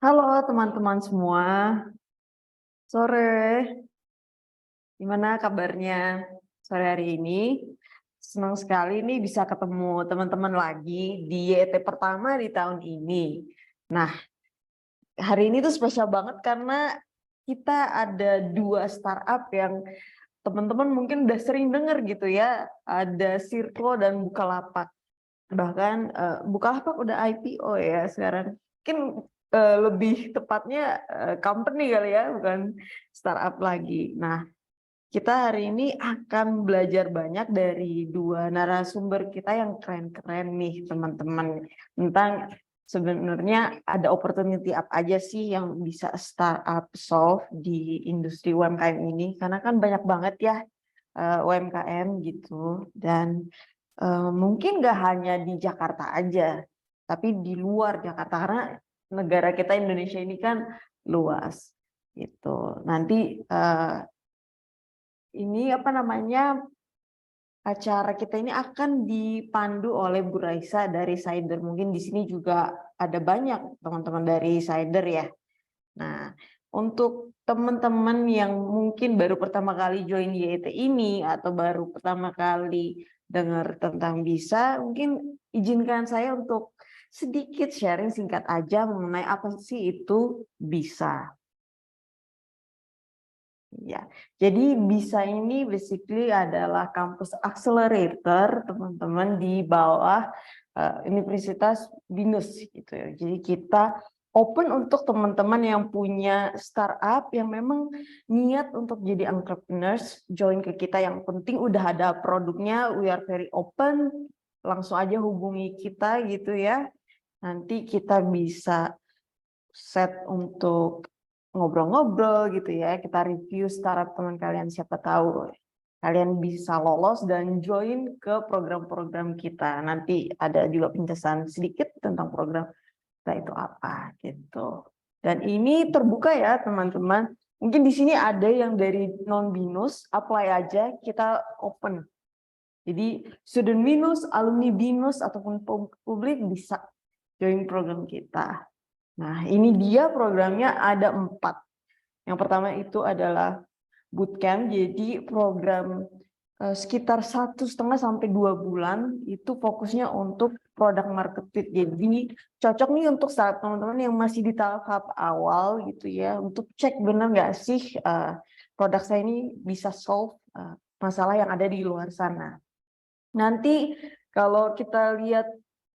Halo teman-teman semua, sore. Gimana kabarnya sore hari ini? Senang sekali nih bisa ketemu teman-teman lagi di YT pertama di tahun ini. Nah, hari ini tuh spesial banget karena kita ada dua startup yang teman-teman mungkin udah sering dengar gitu ya. Ada Sirko dan Bukalapak. Bahkan Bukalapak udah IPO ya sekarang. Mungkin lebih tepatnya company kali ya, bukan startup lagi. Nah, kita hari ini akan belajar banyak dari dua narasumber kita yang keren-keren nih teman-teman. Tentang sebenarnya ada opportunity apa aja sih yang bisa startup solve di industri UMKM ini. Karena kan banyak banget ya UMKM gitu. Dan mungkin nggak hanya di Jakarta aja, tapi di luar Jakarta karena negara kita Indonesia ini kan luas gitu. Nanti ini apa namanya acara kita ini akan dipandu oleh Bu Raisa dari Sider. Mungkin di sini juga ada banyak teman-teman dari Sider ya. Nah, untuk teman-teman yang mungkin baru pertama kali join YT ini atau baru pertama kali dengar tentang bisa, mungkin izinkan saya untuk sedikit sharing singkat aja mengenai apa sih itu bisa. Ya, jadi bisa ini basically adalah kampus accelerator teman-teman di bawah Universitas BINUS gitu ya. Jadi kita open untuk teman-teman yang punya startup yang memang niat untuk jadi entrepreneurs, join ke kita. Yang penting udah ada produknya, we are very open, langsung aja hubungi kita gitu ya. Nanti kita bisa set untuk ngobrol-ngobrol gitu ya, kita review startup teman kalian, siapa tahu kalian bisa lolos dan join ke program-program kita. Nanti ada juga penjelasan sedikit tentang program kita itu apa gitu. Dan ini terbuka ya teman-teman. Mungkin di sini ada yang dari non binus, apply aja, kita open. Jadi student binus, alumni binus ataupun publik bisa join program kita. Nah, ini dia programnya ada 4. Yang pertama itu adalah bootcamp, jadi program sekitar 1,5 sampai 2 bulan itu fokusnya untuk product market fit. Jadi cocok nih untuk saat teman-teman yang masih di tahap awal gitu ya, untuk cek benar nggak sih produk saya ini bisa solve masalah yang ada di luar sana. Nanti kalau kita lihat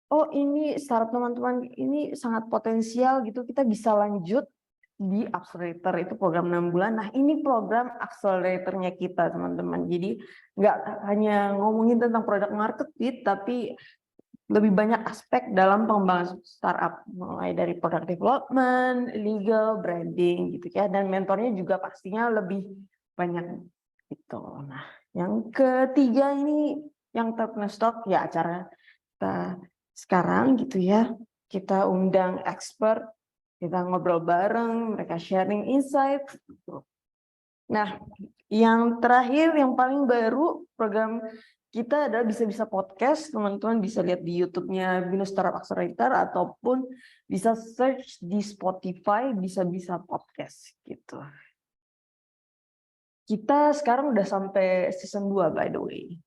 oh ini startup teman-teman ini sangat potensial gitu, kita bisa lanjut di accelerator, itu program 6 bulan. Nah ini program acceleratornya kita teman-teman. Jadi nggak hanya ngomongin tentang product market fit, tapi lebih banyak aspek dalam pengembangan startup, mulai dari product development, legal, branding gitu ya, dan mentornya juga pastinya lebih banyak gitu. Nah yang ketiga ini yang Talk ya, acara kita sekarang gitu ya, kita undang expert, kita ngobrol bareng, mereka sharing insight gitu. Nah, yang terakhir yang paling baru program kita adalah bisa-bisa podcast. Teman-teman bisa lihat di YouTube-nya Binus Startup Accelerator ataupun bisa search di Spotify bisa-bisa podcast gitu. Kita sekarang udah sampai season 2 by the way.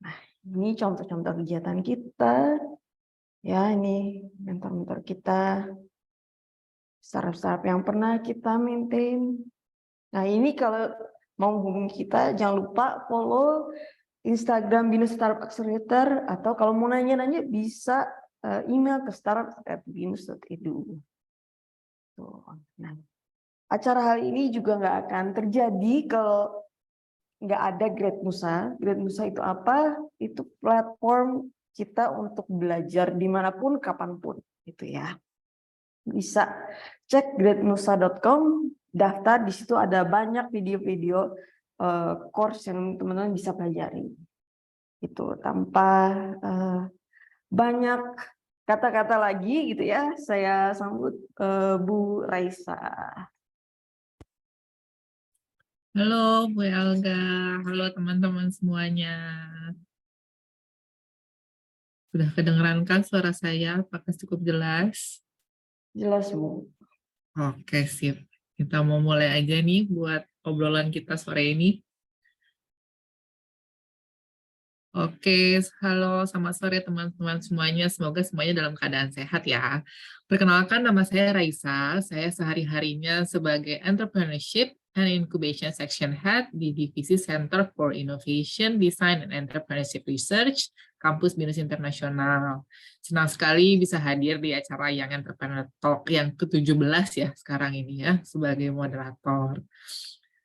Nah, ini contoh-contoh kegiatan kita. Ya, ini mentor-mentor kita, startup-startup yang pernah kita maintain. Nah, ini kalau mau hubungi kita, jangan lupa follow Instagram Binus Startup Accelerator, atau kalau mau nanya-nanya bisa email ke startup@binus.edu. Nah, acara hari ini juga nggak akan terjadi kalau nggak ada Great Nusa. Great Nusa itu apa? Itu platform kita untuk belajar dimanapun, kapanpun, gitu ya. Bisa cek greatnusa.com, daftar, di situ ada banyak video-video course yang teman-teman bisa pelajari. Itu tanpa banyak kata-kata lagi gitu ya, saya sambut Bu Raisa. Halo Bu Elga, halo teman-teman semuanya. Sudah kedengeran kan suara saya? Apakah cukup jelas? Jelas Bu. Oke, sip. Kita mau mulai aja nih buat obrolan kita sore ini. Oke, halo, selamat sore teman-teman semuanya. Semoga semuanya dalam keadaan sehat ya. Perkenalkan, nama saya Raisa. Saya sehari-harinya sebagai Entrepreneurship and Incubation Section Head di Divisi Center for Innovation, Design, and Entrepreneurship Research, Kampus BINUS Internasional. Senang sekali bisa hadir di acara Young Entrepreneur Talk yang ke-17 ya sekarang ini ya, sebagai moderator.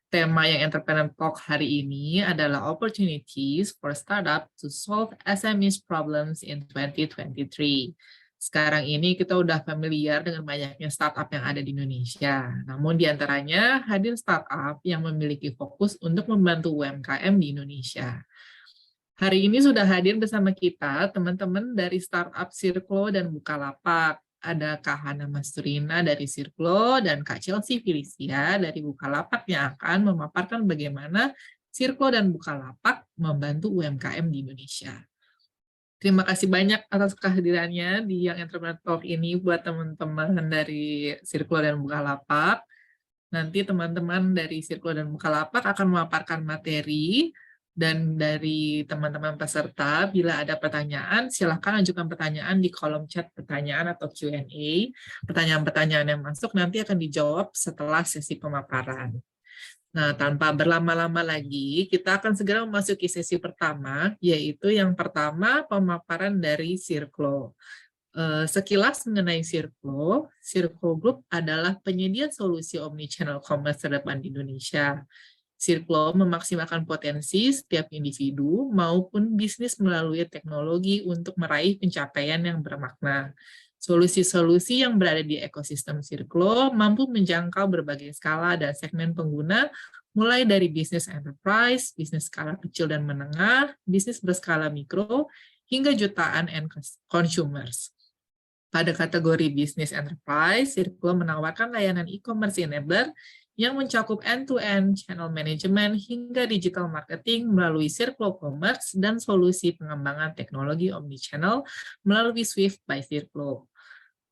Tema yang Entrepreneur Talk hari ini adalah Opportunities for Startup to Solve SMEs Problems in 2023. Sekarang ini kita udah familiar dengan banyaknya startup yang ada di Indonesia. Namun di antaranya hadir startup yang memiliki fokus untuk membantu UMKM di Indonesia. Hari ini sudah hadir bersama kita teman-teman dari startup Circlo dan Bukalapak. Ada Kak Hana Masturina dari Circlo dan Kak Chelsea Felicia dari Bukalapak yang akan memaparkan bagaimana Circlo dan Bukalapak membantu UMKM di Indonesia. Terima kasih banyak atas kehadirannya di Young Entrepreneur Talk ini buat teman-teman dari Circlo dan Bukalapak. Nanti teman-teman dari Circlo dan Bukalapak akan memaparkan materi, dan dari teman-teman peserta, bila ada pertanyaan, silakan ajukan pertanyaan di kolom chat pertanyaan atau Q&A. Pertanyaan-pertanyaan yang masuk nanti akan dijawab setelah sesi pemaparan. Nah, tanpa berlama-lama lagi, kita akan segera memasuki sesi pertama, yaitu yang pertama pemaparan dari Circlo. Sekilas mengenai Circlo, Circlo Group adalah penyedia solusi omnichannel commerce terdepan di Indonesia. Circlo memaksimalkan potensi setiap individu maupun bisnis melalui teknologi untuk meraih pencapaian yang bermakna. Solusi-solusi yang berada di ekosistem Circlo mampu menjangkau berbagai skala dan segmen pengguna, mulai dari bisnis enterprise, bisnis skala kecil dan menengah, bisnis berskala mikro, hingga jutaan end consumers. Pada kategori bisnis enterprise, Circlo menawarkan layanan e-commerce enabler yang mencakup end-to-end channel management hingga digital marketing melalui Circlo Commerce dan solusi pengembangan teknologi omnichannel melalui Swift by Circlo.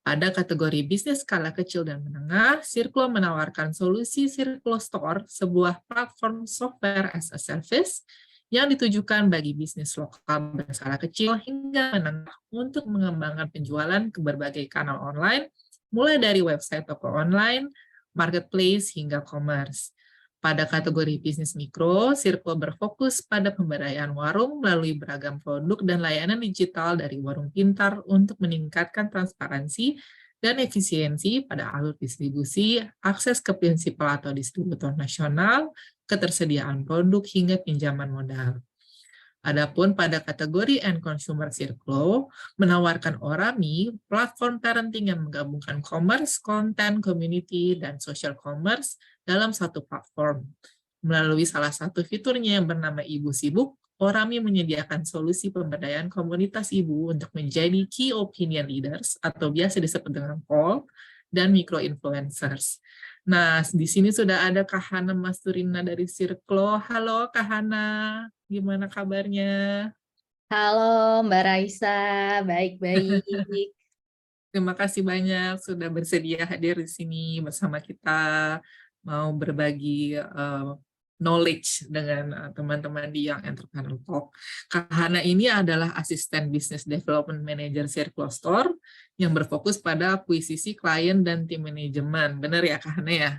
Pada kategori bisnis skala kecil dan menengah, Circlo menawarkan solusi Circlo Store, sebuah platform software as a service yang ditujukan bagi bisnis lokal berskala kecil hingga menengah untuk mengembangkan penjualan ke berbagai kanal online, mulai dari website toko online, marketplace, hingga commerce. Pada kategori bisnis mikro, Circlo berfokus pada pemberdayaan warung melalui beragam produk dan layanan digital dari warung pintar untuk meningkatkan transparansi dan efisiensi pada alur distribusi, akses ke prinsipal atau distributor nasional, ketersediaan produk, hingga pinjaman modal. Adapun pada kategori end consumer Circlo, menawarkan Orami, platform parenting yang menggabungkan commerce, content, community, dan social commerce dalam satu platform. Melalui salah satu fiturnya yang bernama Ibu Sibuk, Orami menyediakan solusi pemberdayaan komunitas ibu untuk menjadi key opinion leaders atau biasa disebut dengan KOL dan micro-influencers. Nah, di sini sudah ada Kak Hana Masturina dari Circlo. Halo Kak Hana, gimana kabarnya? Halo Mbak Raisa, baik-baik. Terima kasih banyak sudah bersedia hadir di sini bersama kita, mau berbagi knowledge dengan teman-teman di Young Entrepreneur Talk. Kak Hana ini adalah asisten Business Development Manager Circlo Store yang berfokus pada akuisisi klien dan tim manajemen. Benar ya Kak Hana ya?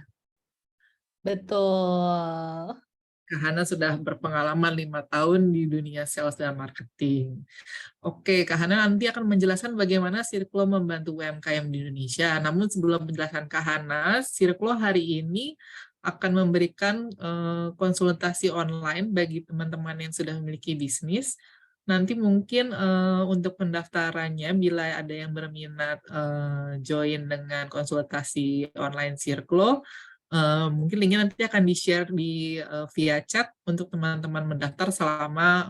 Betul. Kak Hana sudah berpengalaman 5 tahun di dunia sales dan marketing. Oke, Kak Hana nanti akan menjelaskan bagaimana Circlo membantu UMKM di Indonesia. Namun sebelum menjelaskan Kak Hana, Circlo hari ini akan memberikan konsultasi online bagi teman-teman yang sudah memiliki bisnis. Nanti mungkin untuk pendaftarannya, bila ada yang berminat join dengan konsultasi online Circlo, mungkin linknya nanti akan di-share via chat untuk teman-teman mendaftar selama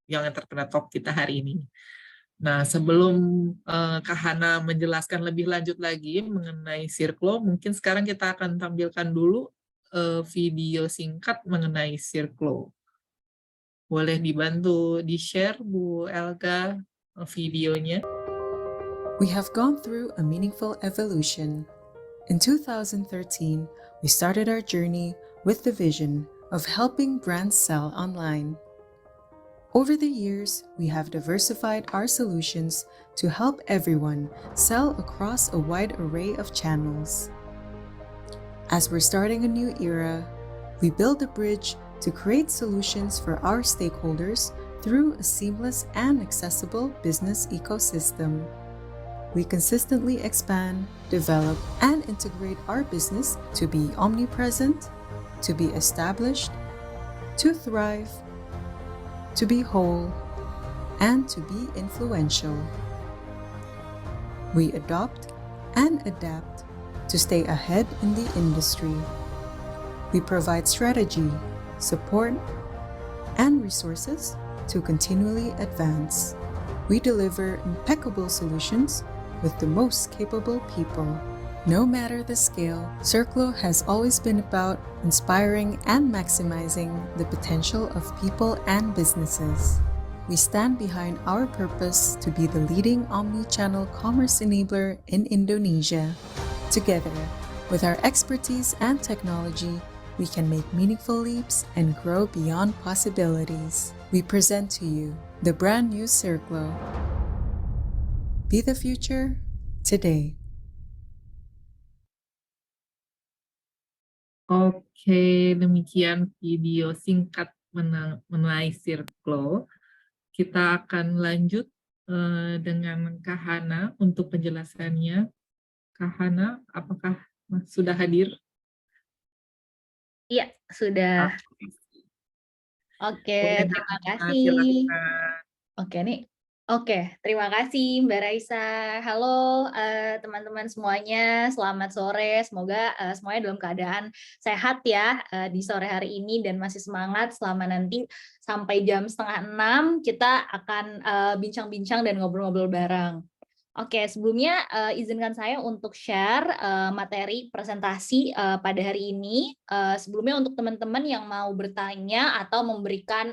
Young Entrepreneur Talk kita hari ini. Nah, sebelum Kak Hana menjelaskan lebih lanjut lagi mengenai Circlo, mungkin sekarang kita akan tampilkan dulu video singkat mengenai Circlo. Boleh dibantu di-share, Bu Elga, videonya? We have gone through a meaningful evolution. In 2013, we started our journey with the vision of helping brands sell online. Over the years, we have diversified our solutions to help everyone sell across a wide array of channels. As we're starting a new era, we build a bridge to create solutions for our stakeholders through a seamless and accessible business ecosystem. We consistently expand, develop, and integrate our business to be omnipresent, to be established, to thrive, to be whole, and to be influential. We adopt and adapt to stay ahead in the industry. We provide strategy, support, and resources to continually advance. We deliver impeccable solutions with the most capable people. No matter the scale, Circlo has always been about inspiring and maximizing the potential of people and businesses. We stand behind our purpose to be the leading omni-channel commerce enabler in Indonesia. Together, with our expertise and technology, we can make meaningful leaps and grow beyond possibilities. We present to you the brand new Circlo. Be the future today. Oke, demikian video singkat mengenai Circlo. Kita akan lanjut dengan Kak Hana untuk penjelasannya. Kak Hana, apakah sudah hadir? Iya, sudah. Oke, Boleh, terima Hana, kasih. silakan. Oke nih. Oke, terima kasih Mbak Raisa. Halo teman-teman semuanya, selamat sore. Semoga semuanya dalam keadaan sehat ya di sore hari ini dan masih semangat selama nanti sampai jam 5:30 kita akan bincang-bincang dan ngobrol-ngobrol bareng. Oke, sebelumnya izinkan saya untuk share materi presentasi pada hari ini. Sebelumnya untuk teman-teman yang mau bertanya atau memberikan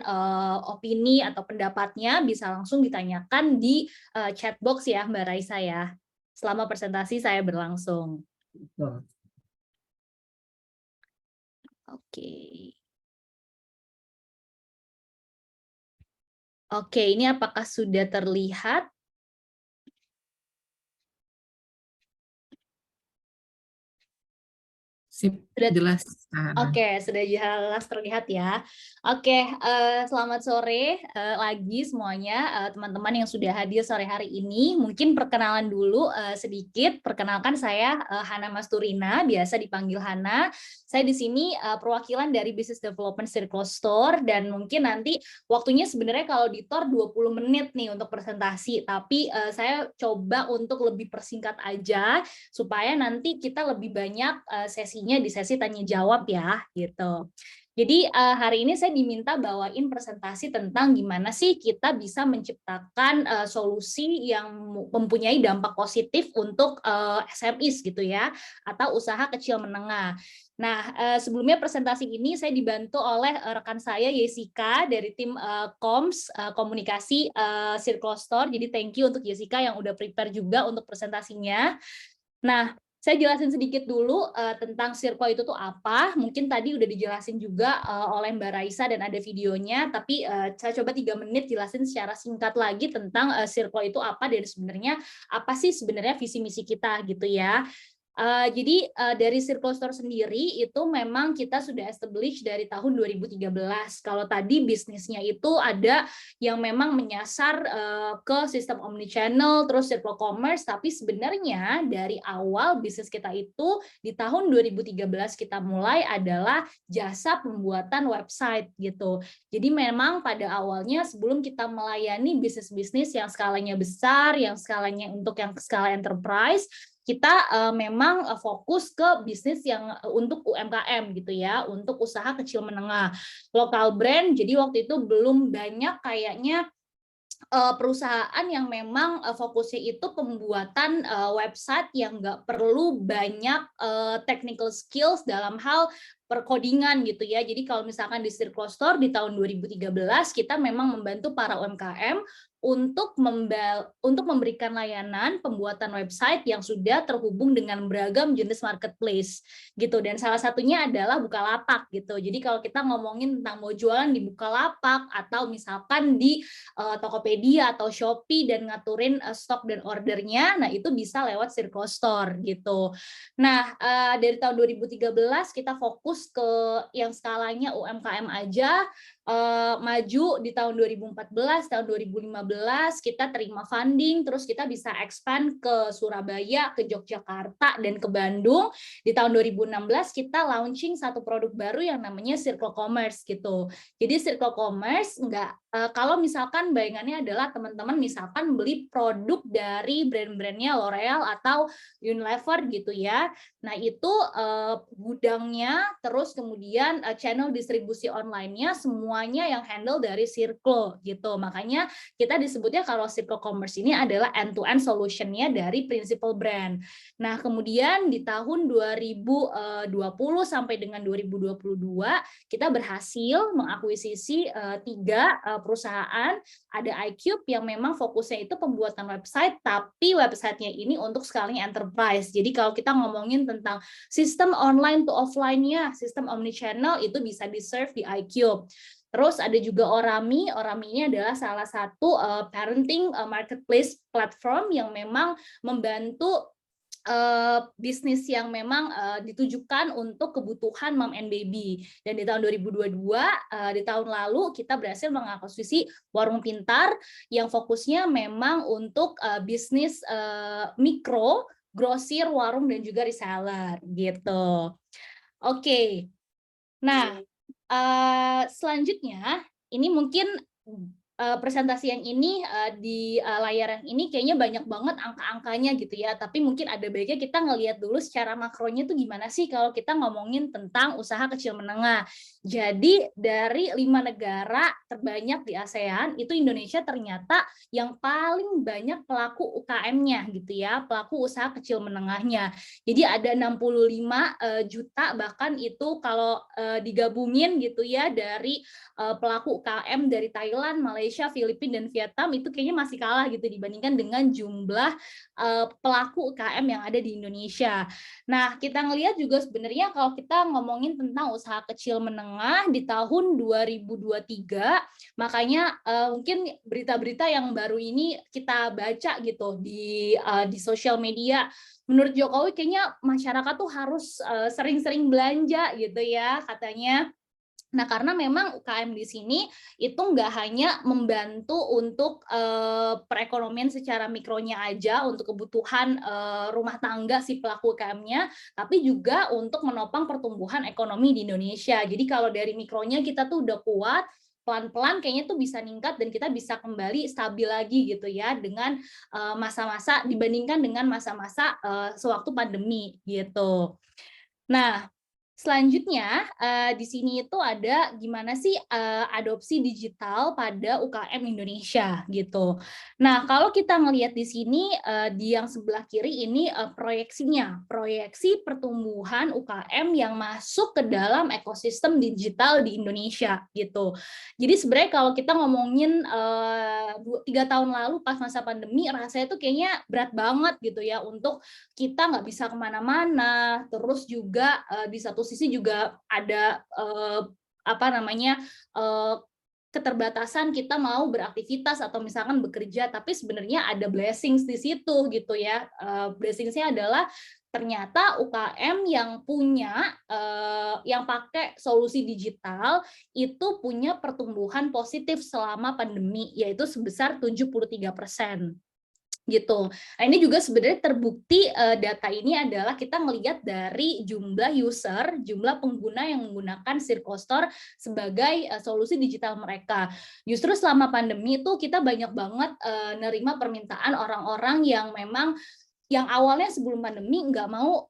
opini atau pendapatnya bisa langsung ditanyakan di chat box ya Mbak Raisa ya. Selama presentasi saya berlangsung. Oke. Oke, ini apakah sudah terlihat? Sip, jelas. Oke, sudah jelas terlihat ya. Oke, selamat sore lagi semuanya teman-teman yang sudah hadir sore hari ini. Mungkin perkenalan dulu sedikit. Perkenalkan saya Hana Masturina, biasa dipanggil Hana. Saya di sini perwakilan dari Business Development Circlo Store dan mungkin nanti waktunya sebenarnya kalau di TOR 20 menit nih untuk presentasi, tapi saya coba untuk lebih persingkat aja supaya nanti kita lebih banyak sesinya di sesi tanya jawab ya gitu. Jadi hari ini saya diminta bawain presentasi tentang gimana sih kita bisa menciptakan solusi yang mempunyai dampak positif untuk SMEs gitu ya, atau usaha kecil menengah. Nah, sebelumnya presentasi ini saya dibantu oleh rekan saya Jessica dari tim komunikasi Circlo Store. Jadi thank you untuk Jessica yang udah prepare juga untuk presentasinya. Nah, saya jelasin sedikit dulu tentang Circlo itu tuh apa. Mungkin tadi udah dijelasin juga oleh Mbak Raisa dan ada videonya, tapi saya coba 3 menit jelasin secara singkat lagi tentang Circlo itu apa dan sebenarnya apa sih sebenarnya visi misi kita gitu ya. Jadi dari Circlo Store sendiri itu memang kita sudah establish dari tahun 2013. Kalau tadi bisnisnya itu ada yang memang menyasar ke sistem omnichannel, terus Circlo Commerce, tapi sebenarnya dari awal bisnis kita itu di tahun 2013 kita mulai adalah jasa pembuatan website gitu. Jadi memang pada awalnya sebelum kita melayani bisnis-bisnis yang skalanya besar, yang skalanya untuk yang skala enterprise, kita memang fokus ke bisnis yang untuk UMKM gitu ya, untuk usaha kecil menengah, lokal brand. Jadi waktu itu belum banyak kayaknya perusahaan yang memang fokusnya itu pembuatan website yang nggak perlu banyak technical skills dalam hal perkodingan gitu ya. Jadi kalau misalkan di Circle Store di tahun 2013 kita memang membantu para UMKM untuk memberikan layanan pembuatan website yang sudah terhubung dengan beragam jenis marketplace gitu, dan salah satunya adalah Bukalapak gitu. Jadi kalau kita ngomongin tentang mau jualan di Bukalapak atau misalkan di Tokopedia atau Shopee dan ngaturin stok dan ordernya, nah itu bisa lewat Circle Store gitu. Nah, dari tahun 2013 kita fokus ke yang skalanya UMKM aja, maju di tahun 2014, tahun 2015 kita terima funding, terus kita bisa expand ke Surabaya, ke Yogyakarta, dan ke Bandung. Di tahun 2016 kita launching satu produk baru yang namanya Circle Commerce gitu. Jadi Circle Commerce kalau misalkan bayangannya adalah teman-teman misalkan beli produk dari brand-brandnya L'Oreal atau Unilever gitu ya. Nah itu gudangnya, terus kemudian channel distribusi online-nya semuanya yang handle dari Circle gitu. Makanya kita disebutnya kalau Circle Commerce ini adalah end-to-end solution-nya dari Principal Brand. Nah kemudian di tahun 2020 sampai dengan 2022 kita berhasil mengakuisisi 3 perusahaan. Ada iCube yang memang fokusnya itu pembuatan website, tapi websitenya ini untuk scaling enterprise. Jadi kalau kita ngomongin tentang sistem online to offline-nya, sistem omnichannel itu bisa di-serve di iCube. Terus ada juga Orami. Orami ini adalah salah satu parenting marketplace platform yang memang membantu bisnis yang memang ditujukan untuk kebutuhan mom and baby. Dan di tahun 2022, di tahun lalu kita berhasil mengakuisisi Warung Pintar yang fokusnya memang untuk bisnis mikro, grosir, warung, dan juga reseller gitu. Oke. Nah, selanjutnya ini mungkin presentasi yang ini di layar yang ini kayaknya banyak banget angka-angkanya gitu ya, tapi mungkin ada baiknya kita ngelihat dulu secara makronya tuh gimana sih kalau kita ngomongin tentang usaha kecil menengah. Jadi dari 5 negara terbanyak di ASEAN itu Indonesia ternyata yang paling banyak pelaku UKM-nya gitu ya, pelaku usaha kecil menengahnya. Jadi ada 65 juta bahkan itu kalau digabungin gitu ya dari pelaku UKM dari Thailand, Malaysia, Filipina, dan Vietnam itu kayaknya masih kalah gitu dibandingkan dengan jumlah pelaku UKM yang ada di Indonesia. Nah, kita ngelihat juga sebenarnya kalau kita ngomongin tentang usaha kecil menengah di tahun 2023, makanya mungkin berita-berita yang baru ini kita baca gitu di sosial media. Menurut Jokowi kayaknya masyarakat tuh harus sering-sering belanja gitu ya katanya. Nah, karena memang UKM di sini itu nggak hanya membantu untuk perekonomian secara mikronya aja, untuk kebutuhan rumah tangga si pelaku UKM-nya, tapi juga untuk menopang pertumbuhan ekonomi di Indonesia. Jadi kalau dari mikronya kita tuh udah kuat, pelan-pelan kayaknya tuh bisa ningkat dan kita bisa kembali stabil lagi gitu ya dengan masa-masa dibandingkan dengan masa-masa sewaktu pandemi gitu. Nah, selanjutnya di sini itu ada gimana sih adopsi digital pada UKM Indonesia gitu. Nah, kalau kita ngelihat di sini di yang sebelah kiri ini proyeksinya, proyeksi pertumbuhan UKM yang masuk ke dalam ekosistem digital di Indonesia gitu. Jadi sebenarnya kalau kita ngomongin 3 tahun lalu pas masa pandemi, rasanya itu kayaknya berat banget gitu ya untuk kita nggak bisa kemana-mana, terus juga di satu sisi juga ada keterbatasan kita mau beraktivitas atau misalkan bekerja, tapi sebenarnya ada blessings di situ gitu ya. Blessingsnya adalah ternyata UKM yang punya yang pakai solusi digital itu punya pertumbuhan positif selama pandemi, yaitu sebesar 73%. Gitu. Nah, ini juga sebenarnya terbukti data ini adalah kita melihat dari jumlah user, jumlah pengguna yang menggunakan Circle Store sebagai solusi digital mereka. Justru selama pandemi itu kita banyak banget nerima permintaan orang-orang yang memang yang awalnya sebelum pandemi nggak mau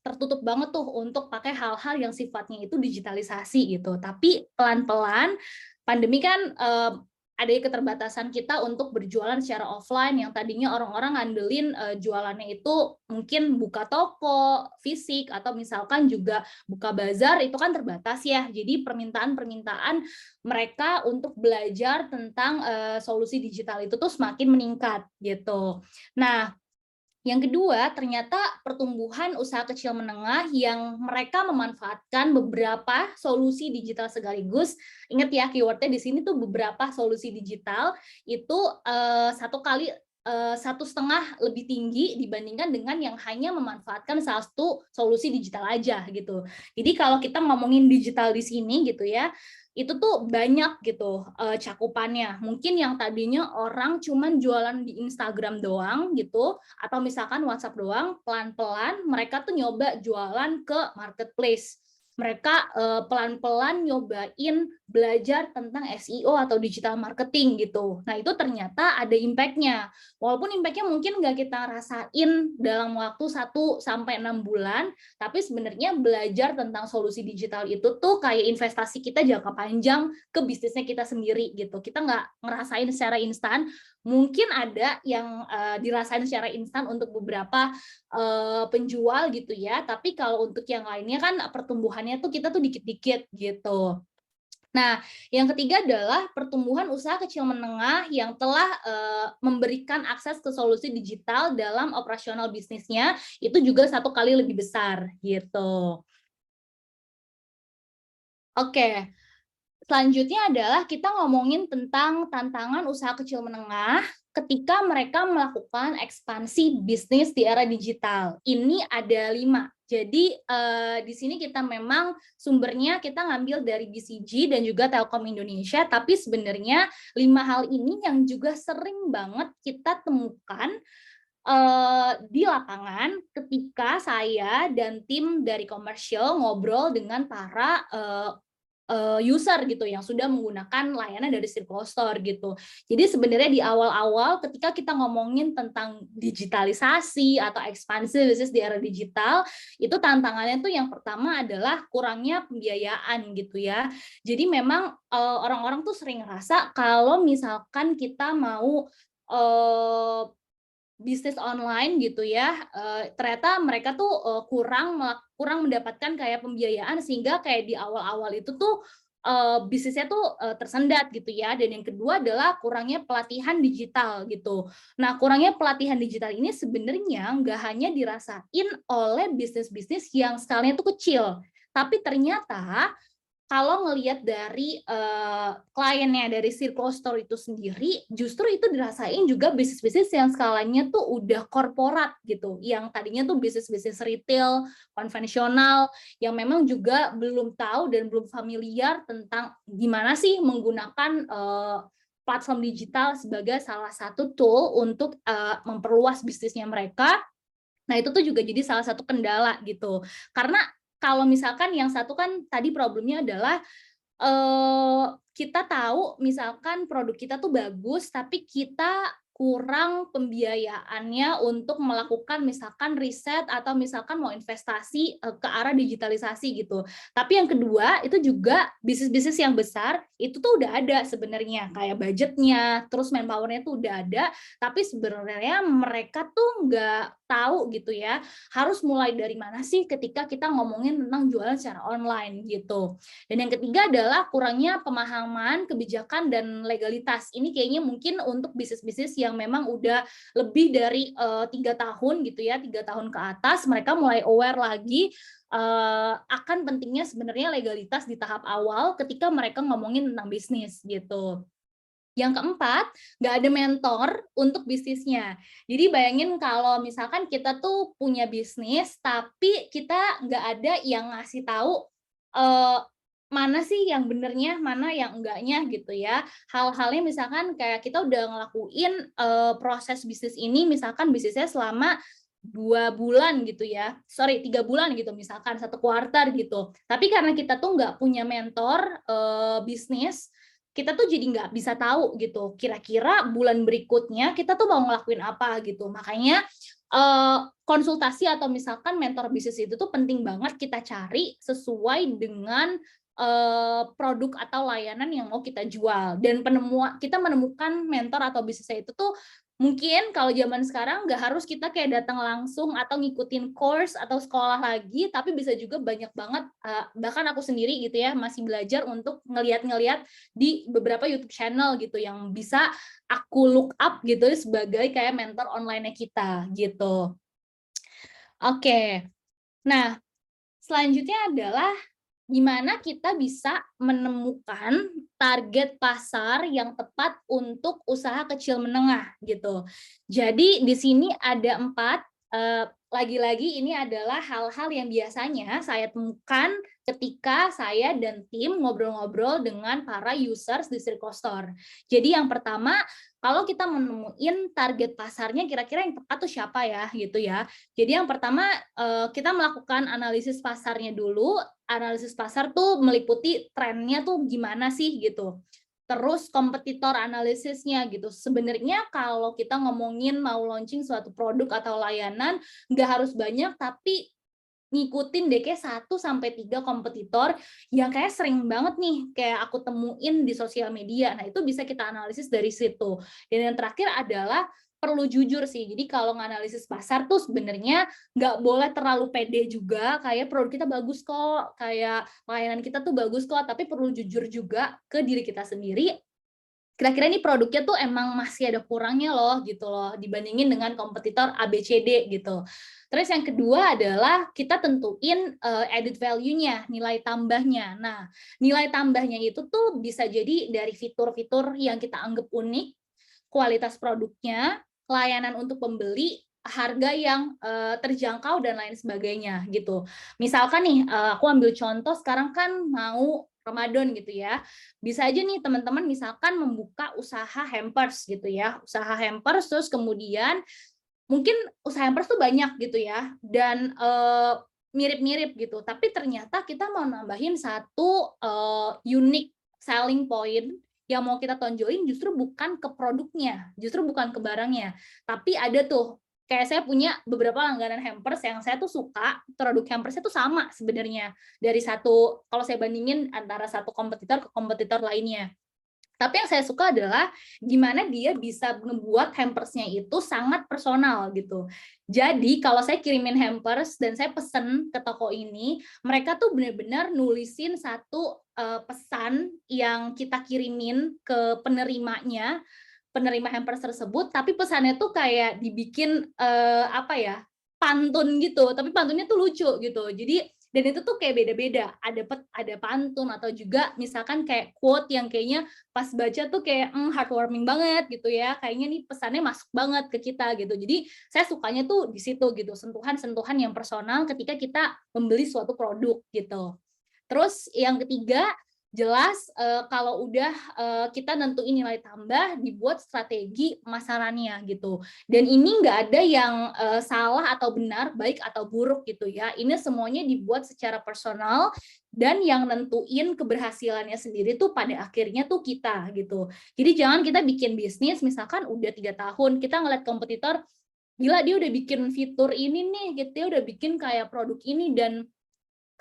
tertutup banget tuh untuk pakai hal-hal yang sifatnya itu digitalisasi gitu. Tapi pelan-pelan pandemi kan ada keterbatasan kita untuk berjualan secara offline yang tadinya orang-orang ngandelin jualannya itu mungkin buka toko fisik atau misalkan juga buka bazar, itu kan terbatas ya. Jadi permintaan mereka untuk belajar tentang solusi digital itu tuh semakin meningkat gitu. Nah, yang kedua, ternyata pertumbuhan usaha kecil menengah yang mereka memanfaatkan beberapa solusi digital sekaligus. Ingat ya, keywordnya di sini tuh beberapa solusi digital itu 1,5 lebih tinggi dibandingkan dengan yang hanya memanfaatkan satu solusi digital aja gitu. Jadi kalau kita ngomongin digital di sini gitu ya, itu tuh banyak gitu cakupannya. Mungkin yang tadinya orang cuman jualan di Instagram doang gitu, atau misalkan WhatsApp doang, pelan-pelan mereka tuh nyoba jualan ke marketplace. Mereka pelan-pelan nyobain belajar tentang SEO atau digital marketing gitu. Nah, itu ternyata ada impact-nya. Walaupun impact-nya mungkin nggak kita rasain dalam waktu 1-6 bulan, tapi sebenarnya belajar tentang solusi digital itu tuh kayak investasi kita jangka panjang ke bisnisnya kita sendiri gitu. Kita nggak ngerasain secara instan. Mungkin ada yang dirasain secara instan untuk beberapa penjual gitu ya, tapi kalau untuk yang lainnya kan pertumbuhannya tuh kita tuh dikit-dikit gitu. Nah, yang ketiga adalah pertumbuhan usaha kecil menengah yang telah memberikan akses ke solusi digital dalam operasional bisnisnya, itu juga 1 kali lebih besar gitu. Oke. Selanjutnya adalah kita ngomongin tentang tantangan usaha kecil menengah ketika mereka melakukan ekspansi bisnis di era digital. Ini ada 5. Jadi di sini kita memang sumbernya kita ngambil dari BCG dan juga Telkom Indonesia, tapi sebenarnya 5 hal ini yang juga sering banget kita temukan di lapangan ketika saya dan tim dari komersial ngobrol dengan para user gitu yang sudah menggunakan layanan dari Circle Store gitu. Jadi sebenarnya di awal-awal ketika kita ngomongin tentang digitalisasi atau ekspansi bisnis di era digital, itu tantangannya tuh yang pertama adalah kurangnya pembiayaan gitu ya. Jadi memang orang-orang tuh sering ngerasa kalau misalkan kita mau bisnis online gitu ya, ternyata mereka tuh kurang mendapatkan kayak pembiayaan sehingga kayak di awal-awal itu tuh bisnisnya tuh tersendat gitu ya. Dan yang kedua adalah kurangnya pelatihan digital gitu. Nah, kurangnya pelatihan digital ini sebenarnya nggak hanya dirasain oleh bisnis-bisnis yang skalanya tuh kecil, tapi ternyata kalau ngelihat dari kliennya dari Circle Store itu sendiri, justru itu dirasain juga bisnis-bisnis yang skalanya tuh udah korporat gitu, yang tadinya tuh bisnis-bisnis retail konvensional, yang memang juga belum tahu dan belum familiar tentang gimana sih menggunakan platform digital sebagai salah satu tool untuk memperluas bisnisnya mereka. Nah, itu tuh juga jadi salah satu kendala gitu. Karena kalau misalkan yang satu kan tadi problemnya adalah kita tahu misalkan produk kita tuh bagus, tapi kita kurang pembiayaannya untuk melakukan misalkan riset atau misalkan mau investasi ke arah digitalisasi gitu. Tapi yang kedua itu juga bisnis-bisnis yang besar itu tuh udah ada sebenarnya kayak budgetnya, terus manpowernya tuh udah ada, tapi sebenarnya mereka tuh nggak tahu gitu ya harus mulai dari mana sih ketika kita ngomongin tentang jualan secara online gitu. Dan yang ketiga adalah kurangnya pemahaman kebijakan dan legalitas. Ini kayaknya mungkin untuk bisnis-bisnis yang memang udah lebih dari 3 tahun gitu ya, 3 tahun ke atas, mereka mulai aware lagi akan pentingnya sebenarnya legalitas di tahap awal ketika mereka ngomongin tentang bisnis gitu. Yang keempat, nggak ada mentor untuk bisnisnya. Jadi bayangin kalau misalkan kita tuh punya bisnis, tapi kita nggak ada yang ngasih tahu mana sih yang benernya, mana yang enggaknya gitu ya. Hal-halnya misalkan kayak kita udah ngelakuin proses bisnis ini, misalkan bisnisnya selama 2 bulan gitu ya, 3 bulan gitu misalkan, 1 kuartal gitu. Tapi karena kita tuh nggak punya mentor bisnis, kita tuh jadi nggak bisa tahu gitu, kira-kira bulan berikutnya kita tuh mau ngelakuin apa gitu. Makanya konsultasi atau misalkan mentor bisnis itu tuh penting banget kita cari sesuai dengan produk atau layanan yang mau kita jual. Dan kita menemukan mentor atau bisnisnya itu tuh mungkin kalau zaman sekarang nggak harus kita kayak datang langsung atau ngikutin course atau sekolah lagi, tapi bisa juga banyak banget, bahkan aku sendiri gitu ya, masih belajar untuk ngeliat-ngeliat di beberapa YouTube channel gitu, yang bisa aku look up gitu sebagai kayak mentor online-nya kita gitu. Oke, nah selanjutnya adalah gimana kita bisa menemukan target pasar yang tepat untuk usaha kecil menengah gitu. Jadi di sini ada 4, lagi-lagi ini adalah hal-hal yang biasanya saya temukan ketika saya dan tim ngobrol-ngobrol dengan para users di Circle Store. Jadi yang pertama, kalau kita menemuin target pasarnya kira-kira yang tepat tuh siapa ya gitu ya. Jadi yang pertama kita melakukan analisis pasarnya dulu. Analisis pasar tuh meliputi trennya tuh gimana sih gitu. Terus kompetitor analisisnya gitu. Sebenarnya kalau kita ngomongin mau launching suatu produk atau layanan, nggak harus banyak, tapi ngikutin deh kayak 1-3 kompetitor yang kayak sering banget nih kayak aku temuin di sosial media. Nah, itu bisa kita analisis dari situ. Dan yang terakhir adalah perlu jujur sih. Jadi kalau nganalisis pasar tuh sebenarnya nggak boleh terlalu pede juga, kayak produk kita bagus kok, kayak layanan kita tuh bagus kok, tapi perlu jujur juga ke diri kita sendiri. Kira-kira ini produknya tuh emang masih ada kurangnya loh gitu loh, dibandingin dengan kompetitor ABCD gitu. Terus yang kedua adalah kita tentuin added value-nya, nilai tambahnya. Nah, nilai tambahnya itu tuh bisa jadi dari fitur-fitur yang kita anggap unik, kualitas produknya, layanan untuk pembeli, harga yang terjangkau dan lain sebagainya gitu. Misalkan nih, aku ambil contoh sekarang kan mau Ramadan gitu ya. Bisa aja nih teman-teman misalkan membuka usaha hampers gitu ya. Usaha hampers terus kemudian mungkin usaha hampers tuh banyak gitu ya. Dan mirip-mirip gitu. Tapi ternyata kita mau nambahin satu unique selling point yang mau kita tonjolin justru bukan ke produknya, justru bukan ke barangnya. Tapi ada tuh kayak saya punya beberapa langganan hampers yang saya tuh suka, produk hampersnya tuh sama sebenarnya dari satu, kalau saya bandingin antara satu kompetitor ke kompetitor lainnya. Tapi yang saya suka adalah gimana dia bisa ngebuat hampersnya itu sangat personal gitu. Jadi kalau saya kirimin hampers dan saya pesen ke toko ini, mereka tuh benar-benar nulisin satu pesan yang kita kirimin ke penerimanya, penerima hampers tersebut, tapi pesannya tuh kayak dibikin pantun gitu, tapi pantunnya tuh lucu gitu. Jadi dan itu tuh kayak beda-beda, ada pantun atau juga misalkan kayak quote yang kayaknya pas baca tuh kayak heartwarming banget gitu ya, kayaknya nih pesannya masuk banget ke kita gitu. Jadi saya sukanya tuh di situ gitu, sentuhan-sentuhan yang personal ketika kita membeli suatu produk gitu. Terus yang ketiga, jelas kalau udah kita nentuin nilai tambah, dibuat strategi pemasarannya gitu. Dan ini nggak ada yang salah atau benar, baik atau buruk gitu ya. Ini semuanya dibuat secara personal dan yang nentuin keberhasilannya sendiri tuh pada akhirnya tuh kita gitu. Jadi jangan kita bikin bisnis misalkan udah 3 tahun, kita ngeliat kompetitor, gila dia udah bikin fitur ini nih gitu, dia udah bikin kayak produk ini dan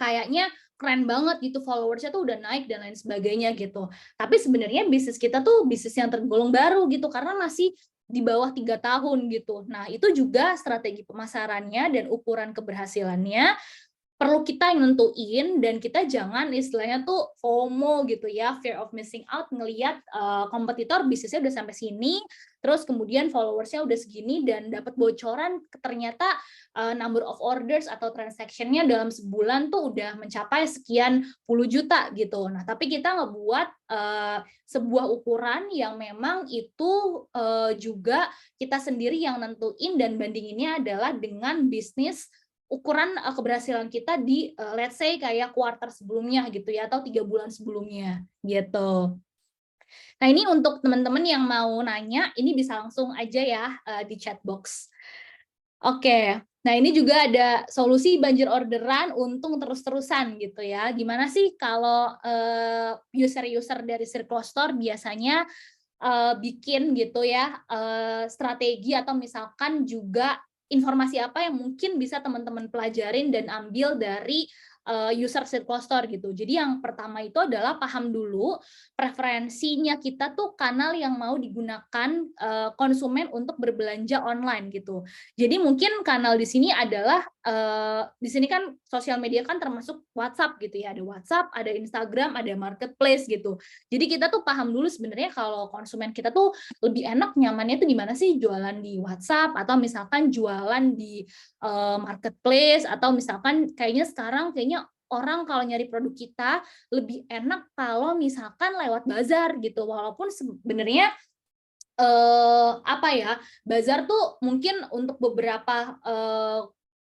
kayaknya keren banget gitu, followersnya tuh udah naik dan lain sebagainya gitu. Tapi sebenarnya bisnis kita tuh bisnis yang tergolong baru gitu, karena masih di bawah 3 tahun gitu. Nah, itu juga strategi pemasarannya dan ukuran keberhasilannya perlu kita yang nentuin, dan kita jangan istilahnya tuh FOMO gitu ya, fear of missing out, ngelihat kompetitor bisnisnya udah sampai sini, terus kemudian followersnya udah segini dan dapat bocoran ternyata number of orders atau transaction-nya dalam sebulan tuh udah mencapai sekian puluh juta gitu. Nah, tapi kita ngebuat sebuah ukuran yang memang itu juga kita sendiri yang nentuin dan bandinginnya adalah dengan bisnis ukuran keberhasilan kita di let's say kayak kuartal sebelumnya gitu ya, atau 3 bulan sebelumnya gitu. Nah, ini untuk teman-teman yang mau nanya, ini bisa langsung aja ya di chat box. Oke, nah ini juga ada solusi banjir orderan untung terus-terusan gitu ya. Gimana sih kalau user-user dari Circle Store biasanya bikin gitu ya strategi atau misalkan juga informasi apa yang mungkin bisa teman-teman pelajarin dan ambil dari user circle store gitu. Jadi yang pertama itu adalah paham dulu preferensinya kita tuh kanal yang mau digunakan konsumen untuk berbelanja online gitu. Jadi mungkin kanal di sini adalah di sini kan sosial media kan termasuk WhatsApp gitu ya. Ada WhatsApp, ada Instagram, ada marketplace gitu. Jadi kita tuh paham dulu sebenarnya kalau konsumen kita tuh lebih enak nyamannya tuh gimana sih, jualan di WhatsApp atau misalkan jualan di marketplace, atau misalkan kayaknya orang kalau nyari produk kita lebih enak kalau misalkan lewat bazar gitu, walaupun sebenarnya bazar tuh mungkin untuk beberapa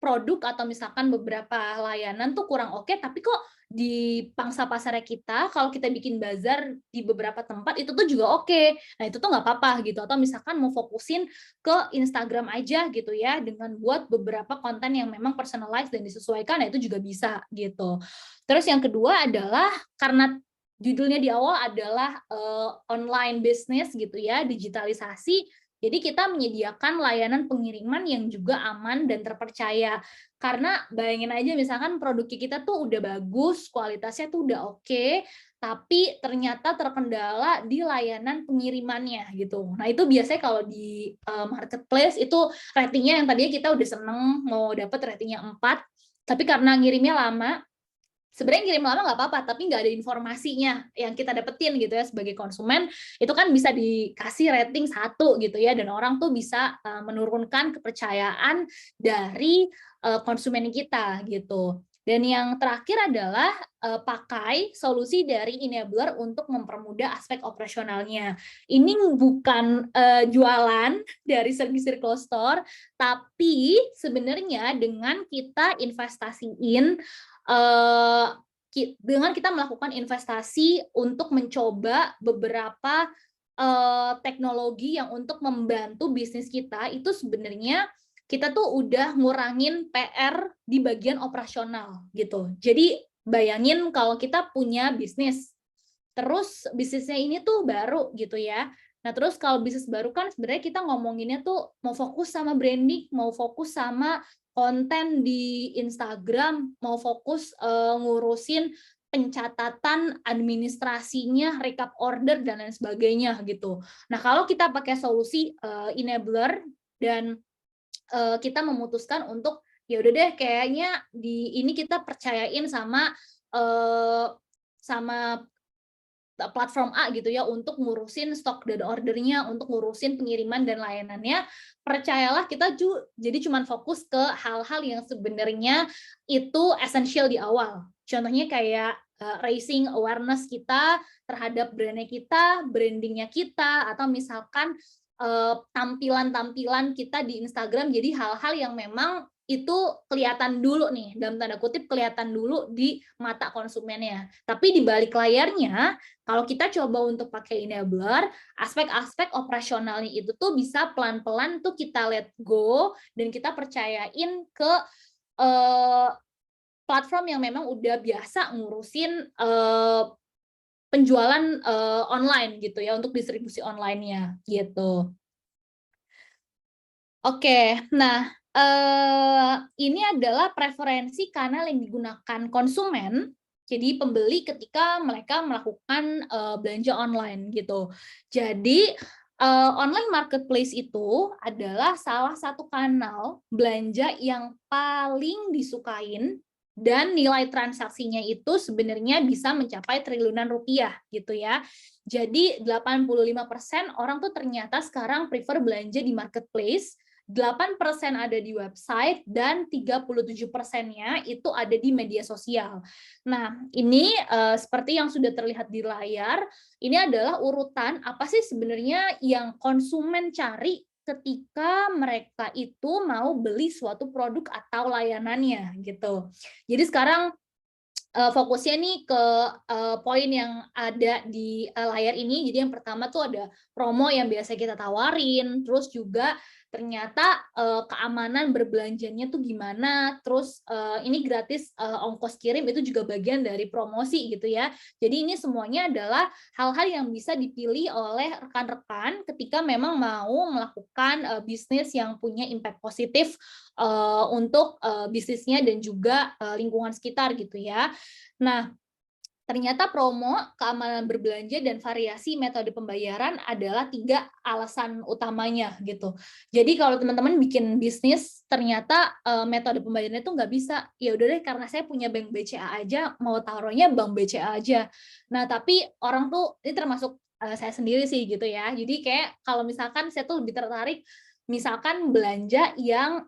produk atau misalkan beberapa layanan tuh kurang oke, tapi kok di pangsa pasarnya kita kalau kita bikin bazar di beberapa tempat itu tuh juga oke. Nah itu tuh nggak apa-apa gitu. Atau misalkan mau fokusin ke Instagram aja gitu ya, dengan buat beberapa konten yang memang personalized dan disesuaikan, nah itu juga bisa gitu. Terus yang kedua adalah karena judulnya di awal adalah online business gitu ya, digitalisasi. Jadi kita menyediakan layanan pengiriman yang juga aman dan terpercaya. Karena bayangin aja misalkan produk kita tuh udah bagus, kualitasnya tuh udah oke, tapi ternyata terkendala di layanan pengirimannya gitu. Nah itu biasanya kalau di marketplace itu ratingnya yang tadinya kita udah seneng mau dapat ratingnya 4, tapi karena ngirimnya lama, sebenarnya ngirim lama nggak apa-apa, tapi nggak ada informasinya yang kita dapetin gitu ya sebagai konsumen, itu kan bisa dikasih rating 1 gitu ya, dan orang tuh bisa menurunkan kepercayaan dari konsumen kita gitu. Dan yang terakhir adalah pakai solusi dari enabler untuk mempermudah aspek operasionalnya. Ini bukan jualan dari Circle Store, tapi sebenarnya dengan kita investasiin dengan kita melakukan investasi untuk mencoba beberapa teknologi yang untuk membantu bisnis kita, itu sebenarnya kita tuh udah ngurangin PR di bagian operasional gitu. Jadi bayangin kalau kita punya bisnis, terus bisnisnya ini tuh baru gitu ya. Nah terus kalau bisnis baru kan sebenarnya kita ngomonginnya tuh mau fokus sama branding, mau fokus sama konten di Instagram, mau fokus ngurusin pencatatan administrasinya, recap order dan lain sebagainya gitu. Nah kalau kita pakai solusi enabler dan kita memutuskan untuk ya udah deh kayaknya di ini kita percayain sama platform A gitu ya untuk ngurusin stok dan ordernya, untuk ngurusin pengiriman dan layanannya, percayalah kita jadi cuma fokus ke hal-hal yang sebenarnya itu esensial di awal. Contohnya kayak raising awareness kita terhadap brandnya kita, brandingnya kita, atau misalkan tampilan-tampilan kita di Instagram, jadi hal-hal yang memang itu kelihatan dulu nih, dalam tanda kutip kelihatan dulu di mata konsumennya. Tapi di balik layarnya, kalau kita coba untuk pakai enabler, aspek-aspek operasionalnya itu tuh bisa pelan-pelan tuh kita let go, dan kita percayain ke platform yang memang udah biasa ngurusin penjualan online gitu ya, untuk distribusi online-nya gitu. Oke, nah ini adalah preferensi kanal yang digunakan konsumen, jadi pembeli ketika mereka melakukan belanja online gitu. Jadi online marketplace itu adalah salah satu kanal belanja yang paling disukain, dan nilai transaksinya itu sebenarnya bisa mencapai triliunan rupiah gitu ya. Jadi 85% orang tuh ternyata sekarang prefer belanja di marketplace, 8% ada di website, dan 37%-nya itu ada di media sosial. Nah, ini seperti yang sudah terlihat di layar, ini adalah urutan apa sih sebenarnya yang konsumen cari ketika mereka itu mau beli suatu produk atau layanannya gitu. Jadi sekarang fokusnya nih ke poin yang ada di layar ini. Jadi yang pertama tuh ada promo yang biasa kita tawarin, terus juga ternyata keamanan berbelanjanya tuh gimana, terus ini gratis ongkos kirim itu juga bagian dari promosi gitu ya. Jadi ini semuanya adalah hal-hal yang bisa dipilih oleh rekan-rekan ketika memang mau melakukan bisnis yang punya impact positif untuk bisnisnya dan juga lingkungan sekitar gitu ya. Nah, ternyata promo, keamanan berbelanja, dan variasi metode pembayaran adalah 3 alasan utamanya gitu. Jadi kalau teman-teman bikin bisnis, ternyata metode pembayarannya itu nggak bisa. Ya udah deh, karena saya punya bank BCA aja, mau taruhnya bank BCA aja. Nah tapi orang tuh, ini termasuk saya sendiri sih gitu ya. Jadi kayak kalau misalkan saya tuh lebih tertarik, misalkan belanja yang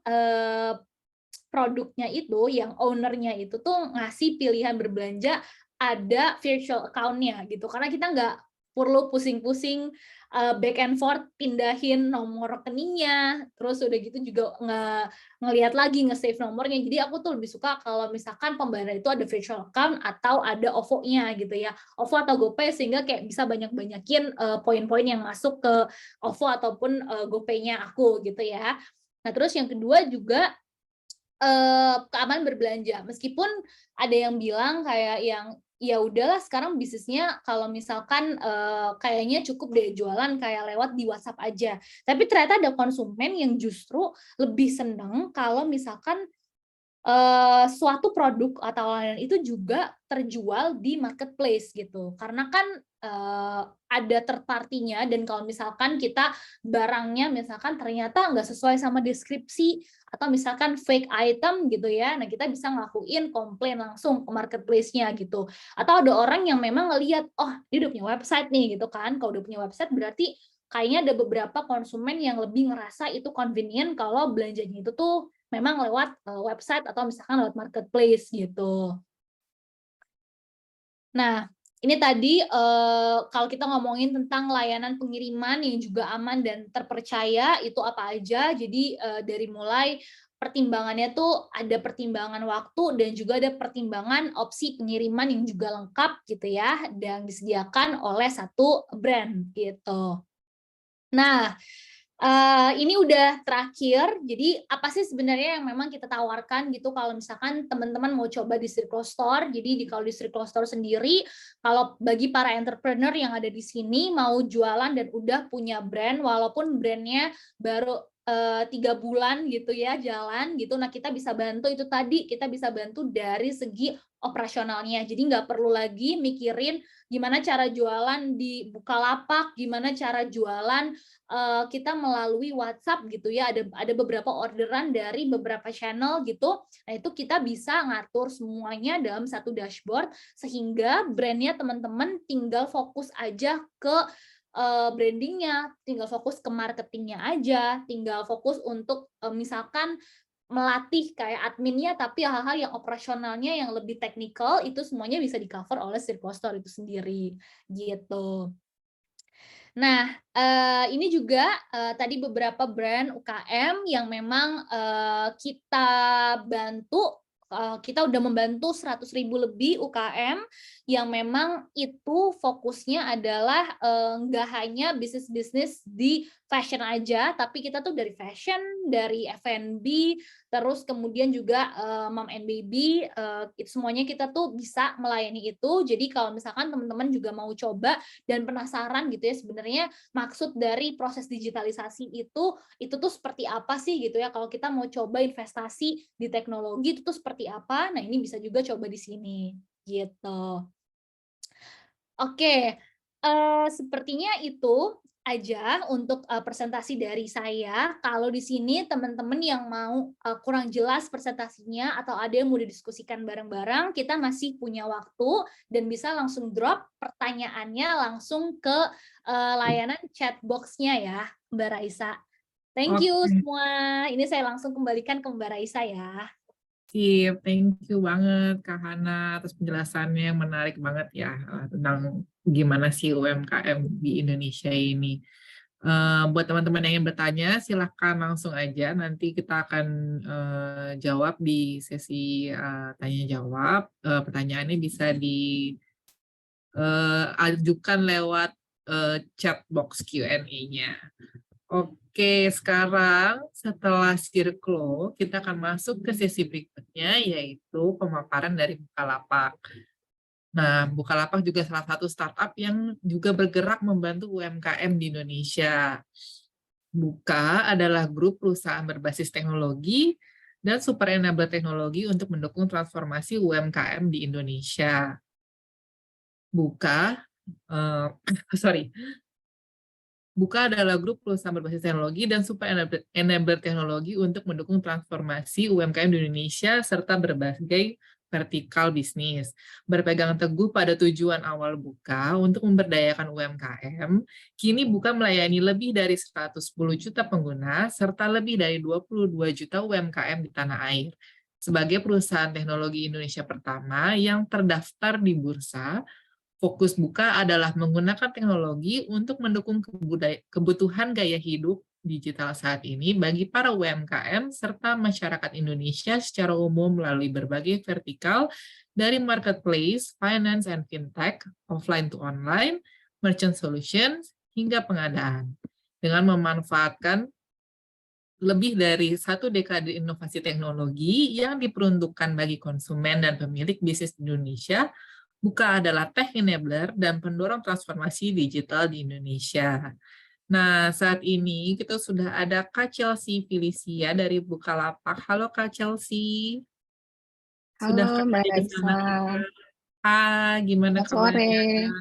produknya itu, yang ownernya itu tuh ngasih pilihan berbelanja ada virtual account-nya gitu, karena kita nggak perlu pusing-pusing back and forth pindahin nomor rekeningnya, terus udah gitu juga ngelihat lagi nge-save nomornya. Jadi aku tuh lebih suka kalau misalkan pembayaran itu ada virtual account atau ada OVO-nya gitu ya, OVO atau GoPay, sehingga kayak bisa banyak-banyakin poin-poin yang masuk ke OVO ataupun GoPay-nya aku gitu ya. Nah terus yang kedua juga keamanan berbelanja. Meskipun ada yang bilang kayak yang ya udahlah sekarang bisnisnya kalau misalkan kayaknya cukup deh jualan kayak lewat di WhatsApp aja. Tapi ternyata ada konsumen yang justru lebih seneng kalau misalkan suatu produk atau layanan itu juga terjual di marketplace gitu. Karena kan ada third party-nya, dan kalau misalkan kita barangnya misalkan ternyata nggak sesuai sama deskripsi atau misalkan fake item gitu ya, nah kita bisa ngelakuin komplain langsung ke marketplace-nya gitu. Atau ada orang yang memang ngelihat, oh dia udah punya website nih gitu kan, kalau udah punya website berarti kayaknya ada beberapa konsumen yang lebih ngerasa itu convenient kalau belanjanya itu tuh memang lewat website atau misalkan lewat marketplace gitu. Nah, ini tadi kalau kita ngomongin tentang layanan pengiriman yang juga aman dan terpercaya itu apa aja. Jadi dari mulai pertimbangannya tuh ada pertimbangan waktu dan juga ada pertimbangan opsi pengiriman yang juga lengkap gitu ya, dan disediakan oleh satu brand gitu. Nah, ini udah terakhir. Jadi apa sih sebenarnya yang memang kita tawarkan gitu kalau misalkan teman-teman mau coba di Circle Store. Jadi kalau di Circle Store sendiri, kalau bagi para entrepreneur yang ada di sini mau jualan dan udah punya brand, walaupun brandnya baru 3 bulan gitu ya jalan gitu, nah kita bisa bantu itu tadi, kita bisa bantu dari segi operasionalnya. Jadi nggak perlu lagi mikirin gimana cara jualan di Bukalapak, gimana cara jualan kita melalui WhatsApp gitu ya, ada beberapa orderan dari beberapa channel gitu. Nah itu kita bisa ngatur semuanya dalam satu dashboard sehingga brandnya teman-teman tinggal fokus aja ke brandingnya, tinggal fokus ke marketingnya aja, tinggal fokus untuk misalkan melatih kayak adminnya, tapi hal-hal yang operasionalnya yang lebih teknikal itu semuanya bisa di cover oleh Circle Store itu sendiri gitu. Nah, ini juga tadi beberapa brand UKM yang memang kita bantu, kita udah membantu 100.000 lebih UKM yang memang itu fokusnya adalah nggak hanya bisnis-bisnis di fashion aja, tapi kita tuh dari fashion, dari F&B, terus kemudian juga mom and baby, semuanya kita tuh bisa melayani itu. Jadi kalau misalkan teman-teman juga mau coba dan penasaran gitu ya sebenarnya maksud dari proses digitalisasi itu tuh seperti apa sih gitu ya, kalau kita mau coba investasi di teknologi itu tuh seperti apa, nah ini bisa juga coba di sini gitu. Oke, sepertinya itu aja untuk presentasi dari saya. Kalau di sini teman-teman yang mau kurang jelas presentasinya atau ada yang mau didiskusikan bareng-bareng, kita masih punya waktu dan bisa langsung drop pertanyaannya langsung ke layanan chat box-nya ya, Mbak Raisa. Thank you semua. Ini saya langsung kembalikan ke Mbak Raisa ya. Sip, thank you banget Kak Hana atas penjelasannya yang menarik banget ya tentang gimana sih UMKM di Indonesia ini. Buat teman-teman yang ingin bertanya, silahkan langsung aja. Nanti kita akan jawab di sesi tanya-jawab. Pertanyaannya bisa diajukan lewat chat box Q&A-nya. Oke, sekarang setelah Sirklo, kita akan masuk ke sesi berikutnya, yaitu pemaparan dari Bukalapak. Nah, Bukalapak juga salah satu startup yang juga bergerak membantu UMKM di Indonesia. Buka adalah grup perusahaan berbasis teknologi dan super enabler teknologi untuk mendukung transformasi UMKM di Indonesia. Buka adalah grup perusahaan berbasis teknologi dan super enabler teknologi untuk mendukung transformasi UMKM di Indonesia serta berbagai vertikal bisnis. Berpegang teguh pada tujuan awal Buka untuk memberdayakan UMKM, kini Buka melayani lebih dari 110 juta pengguna serta lebih dari 22 juta UMKM di tanah air. Sebagai perusahaan teknologi Indonesia pertama yang terdaftar di bursa, fokus Buka adalah menggunakan teknologi untuk mendukung kebutuhan gaya hidup digital saat ini bagi para UMKM serta masyarakat Indonesia secara umum melalui berbagai vertikal dari marketplace, finance and fintech, offline to online, merchant solutions, hingga pengadaan. Dengan memanfaatkan lebih dari 1 dekade inovasi teknologi yang diperuntukkan bagi konsumen dan pemilik bisnis di Indonesia, Buka adalah tech enabler dan pendorong transformasi digital di Indonesia. Nah, saat ini kita sudah ada Kak Chelsea Felicia dari Bukalapak. Halo Kak Chelsea. Sudah Halo Mbak di sana Raisa, juga. Gimana selamat sore. kabarnya?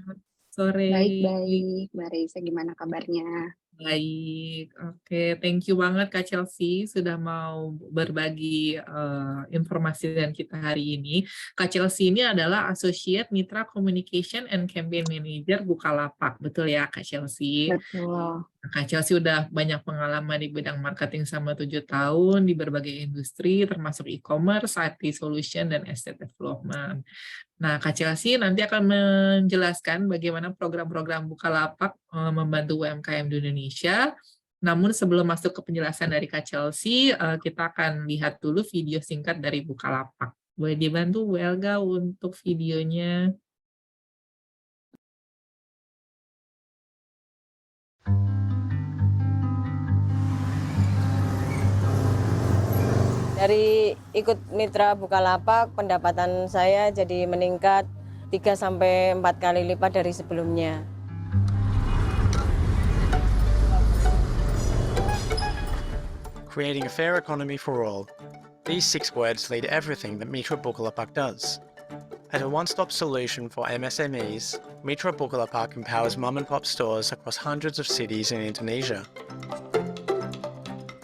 Sore. Baik-baik, Mbak Raisa gimana kabarnya? Baik, oke. Thank you banget Kak Chelsea sudah mau berbagi informasi dengan kita hari ini. Kak Chelsea ini adalah Associate Mitra Communication and Campaign Manager Bukalapak. Betul ya Kak Chelsea? Betul. Kak Chelsea udah banyak pengalaman di bidang marketing selama 7 tahun di berbagai industri, termasuk e-commerce, IT solution, dan estate development. Nah, Kak Chelsea nanti akan menjelaskan bagaimana program-program Bukalapak membantu UMKM di Indonesia. Namun sebelum masuk ke penjelasan dari Kak Chelsea, kita akan lihat dulu video singkat dari Bukalapak. Boleh dibantu Welga untuk videonya? Dari ikut mitra Bukalapak, pendapatan saya jadi meningkat 3-4 kali lipat dari sebelumnya. Creating a fair economy for all. These 6 words lead everything that Mitra Bukalapak does. As a one-stop solution for MSMEs, Mitra Bukalapak empowers mom-and-pop stores across hundreds of cities in Indonesia.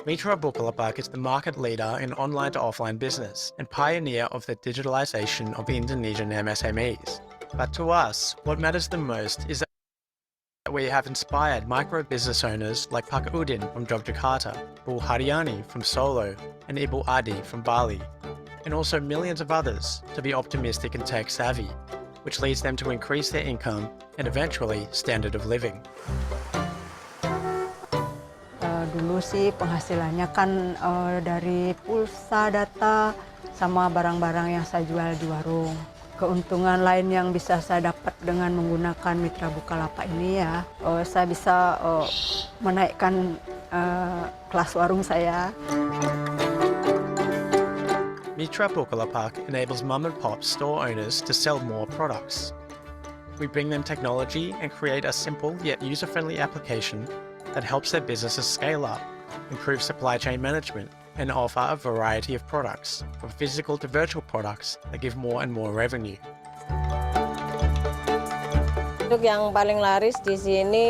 Mitra Bukalapak is the market leader in online to offline business and pioneer of the digitalization of Indonesian MSMEs. But to us, what matters the most is that we have inspired micro business owners like Pak Udin from Yogyakarta, Bu Haryani from Solo, and Ibu Adi from Bali, and also millions of others to be optimistic and tech savvy, which leads them to increase their income and eventually standard of living. Dulu sih penghasilannya kan dari pulsa, data, sama barang-barang yang saya jual di warung. Keuntungan lain yang bisa saya dapat dengan menggunakan Mitra Bukalapak ini ya, saya bisa menaikkan kelas warung saya. Mitra Bukalapak enables mom-and-pop store owners to sell more products. We bring them technology and create a simple yet user-friendly application that helps their businesses scale up, improve supply chain management, and offer a variety of products, from physical to virtual products that give more and more revenue. Untuk yang paling laris di sini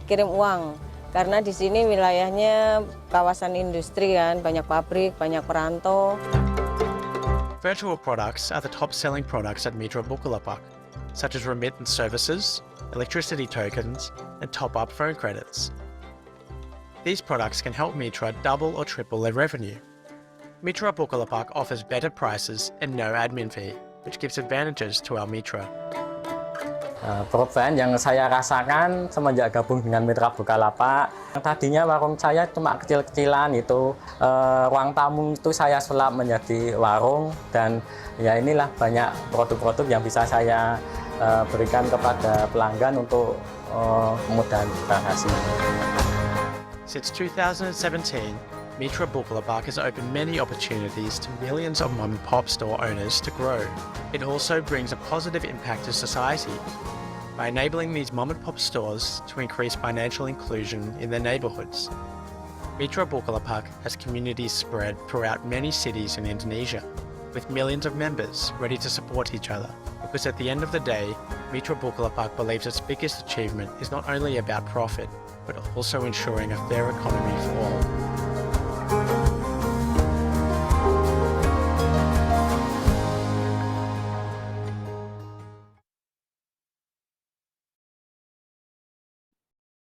kirim uang, karena di sini wilayahnya kawasan industri kan, banyak pabrik, banyak perantau. Virtual products are the top-selling products at Mitra Bukalapak, such as remittance services, electricity tokens, and top-up phone credits. These products can help Mitra double or triple their revenue. Mitra Bukalapak offers better prices and no admin fee, which gives advantages to our Mitra. Perubahan yang saya rasakan semenjak gabung dengan Mitra Bukalapak, tadinya warung saya cuma kecil-kecilan itu, ruang tamu itu saya sulap menjadi warung, dan ya inilah banyak produk-produk yang bisa saya berikan kepada pelanggan untuk kemudahan transaksi. Since 2017, Mitra Bukalapak has opened many opportunities to millions of mom and pop store owners to grow. It also brings a positive impact to society by enabling these mom and pop stores to increase financial inclusion in their neighbourhoods. Mitra Bukalapak has communities spread throughout many cities in Indonesia, with millions of members ready to support each other. Because at the end of the day, Mitra Bukalapak believes its biggest achievement is not only about profit, but also ensuring a fair economy for all.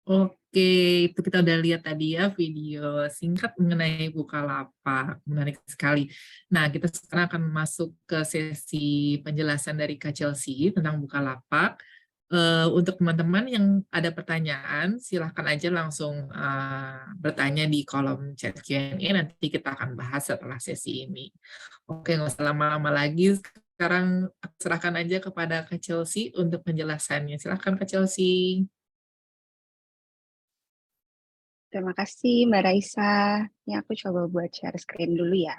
Oke, itu kita udah lihat tadi ya video singkat mengenai Bukalapak. Menarik sekali. Nah, kita sekarang akan masuk ke sesi penjelasan dari Kak Chelsea tentang Bukalapak. Untuk teman-teman yang ada pertanyaan, silahkan aja langsung bertanya di kolom chat Q&A, nanti kita akan bahas setelah sesi ini. Oke, nggak usah lama-lama lagi. Sekarang serahkan aja kepada Kak Chelsea untuk penjelasannya. Silahkan Kak Chelsea. Terima kasih Mbak Raisa. Ini aku coba buat share screen dulu ya.